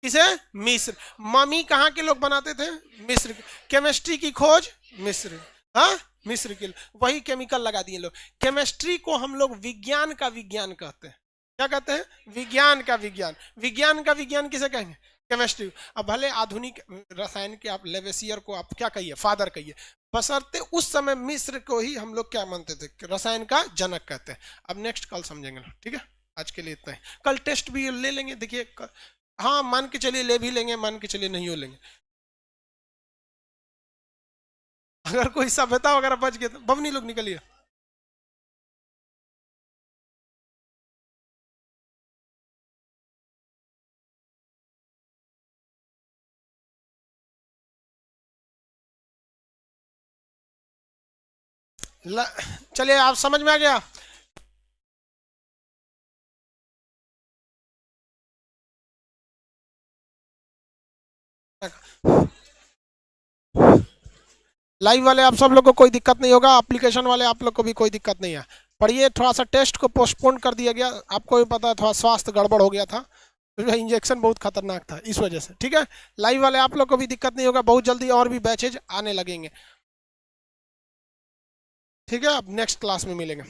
किसे? मिस्र। मम्मी कहाँ के लोग बनाते थे? मिस्र। केमिस्ट्री की खोज मिस्र, हाँ, मिस्र के। वही केमिकल लगा दिए लोग। केमिस्ट्री को हम लोग विज्ञान का विज्ञान कहते हैं। क्या कहते हैं? विज्ञान का विज्ञान। विज्ञान का विज्ञान किसे कहेंगे? केमिस्ट्री। अब भले आधुनिक रसायन के आप लेवेसियर को आप क्या कहिए? फादर कहिए, बशर्ते उस समय मिस्र को ही हम लोग क्या मानते थे? रसायन का जनक कहते हैं। अब नेक्स्ट कल समझेंगे, ठीक है, आज के लिए इतना ही। कल टेस्ट भी ले लेंगे, देखिए, हाँ मान के चलिए ले भी लेंगे, मान के चलिए नहीं हो लेंगे। अगर कोई सभ्यता वगैरह बच गया तो बमनी लोग निकलिए। चलिए, आप समझ में आ गया? लाइव वाले आप सब लोग को कोई दिक्कत नहीं होगा, एप्लीकेशन वाले आप लोग को भी कोई दिक्कत नहीं है। पढ़िए, थोड़ा सा टेस्ट को पोस्टपोन कर दिया गया, आपको भी पता है थोड़ा स्वास्थ्य गड़बड़ हो गया था, इंजेक्शन बहुत खतरनाक था इस वजह से, ठीक है। लाइव वाले आप लोग को भी दिक्कत नहीं होगा, बहुत जल्दी और भी बैचेज आने लगेंगे, ठीक है। अब नेक्स्ट क्लास में मिलेंगे।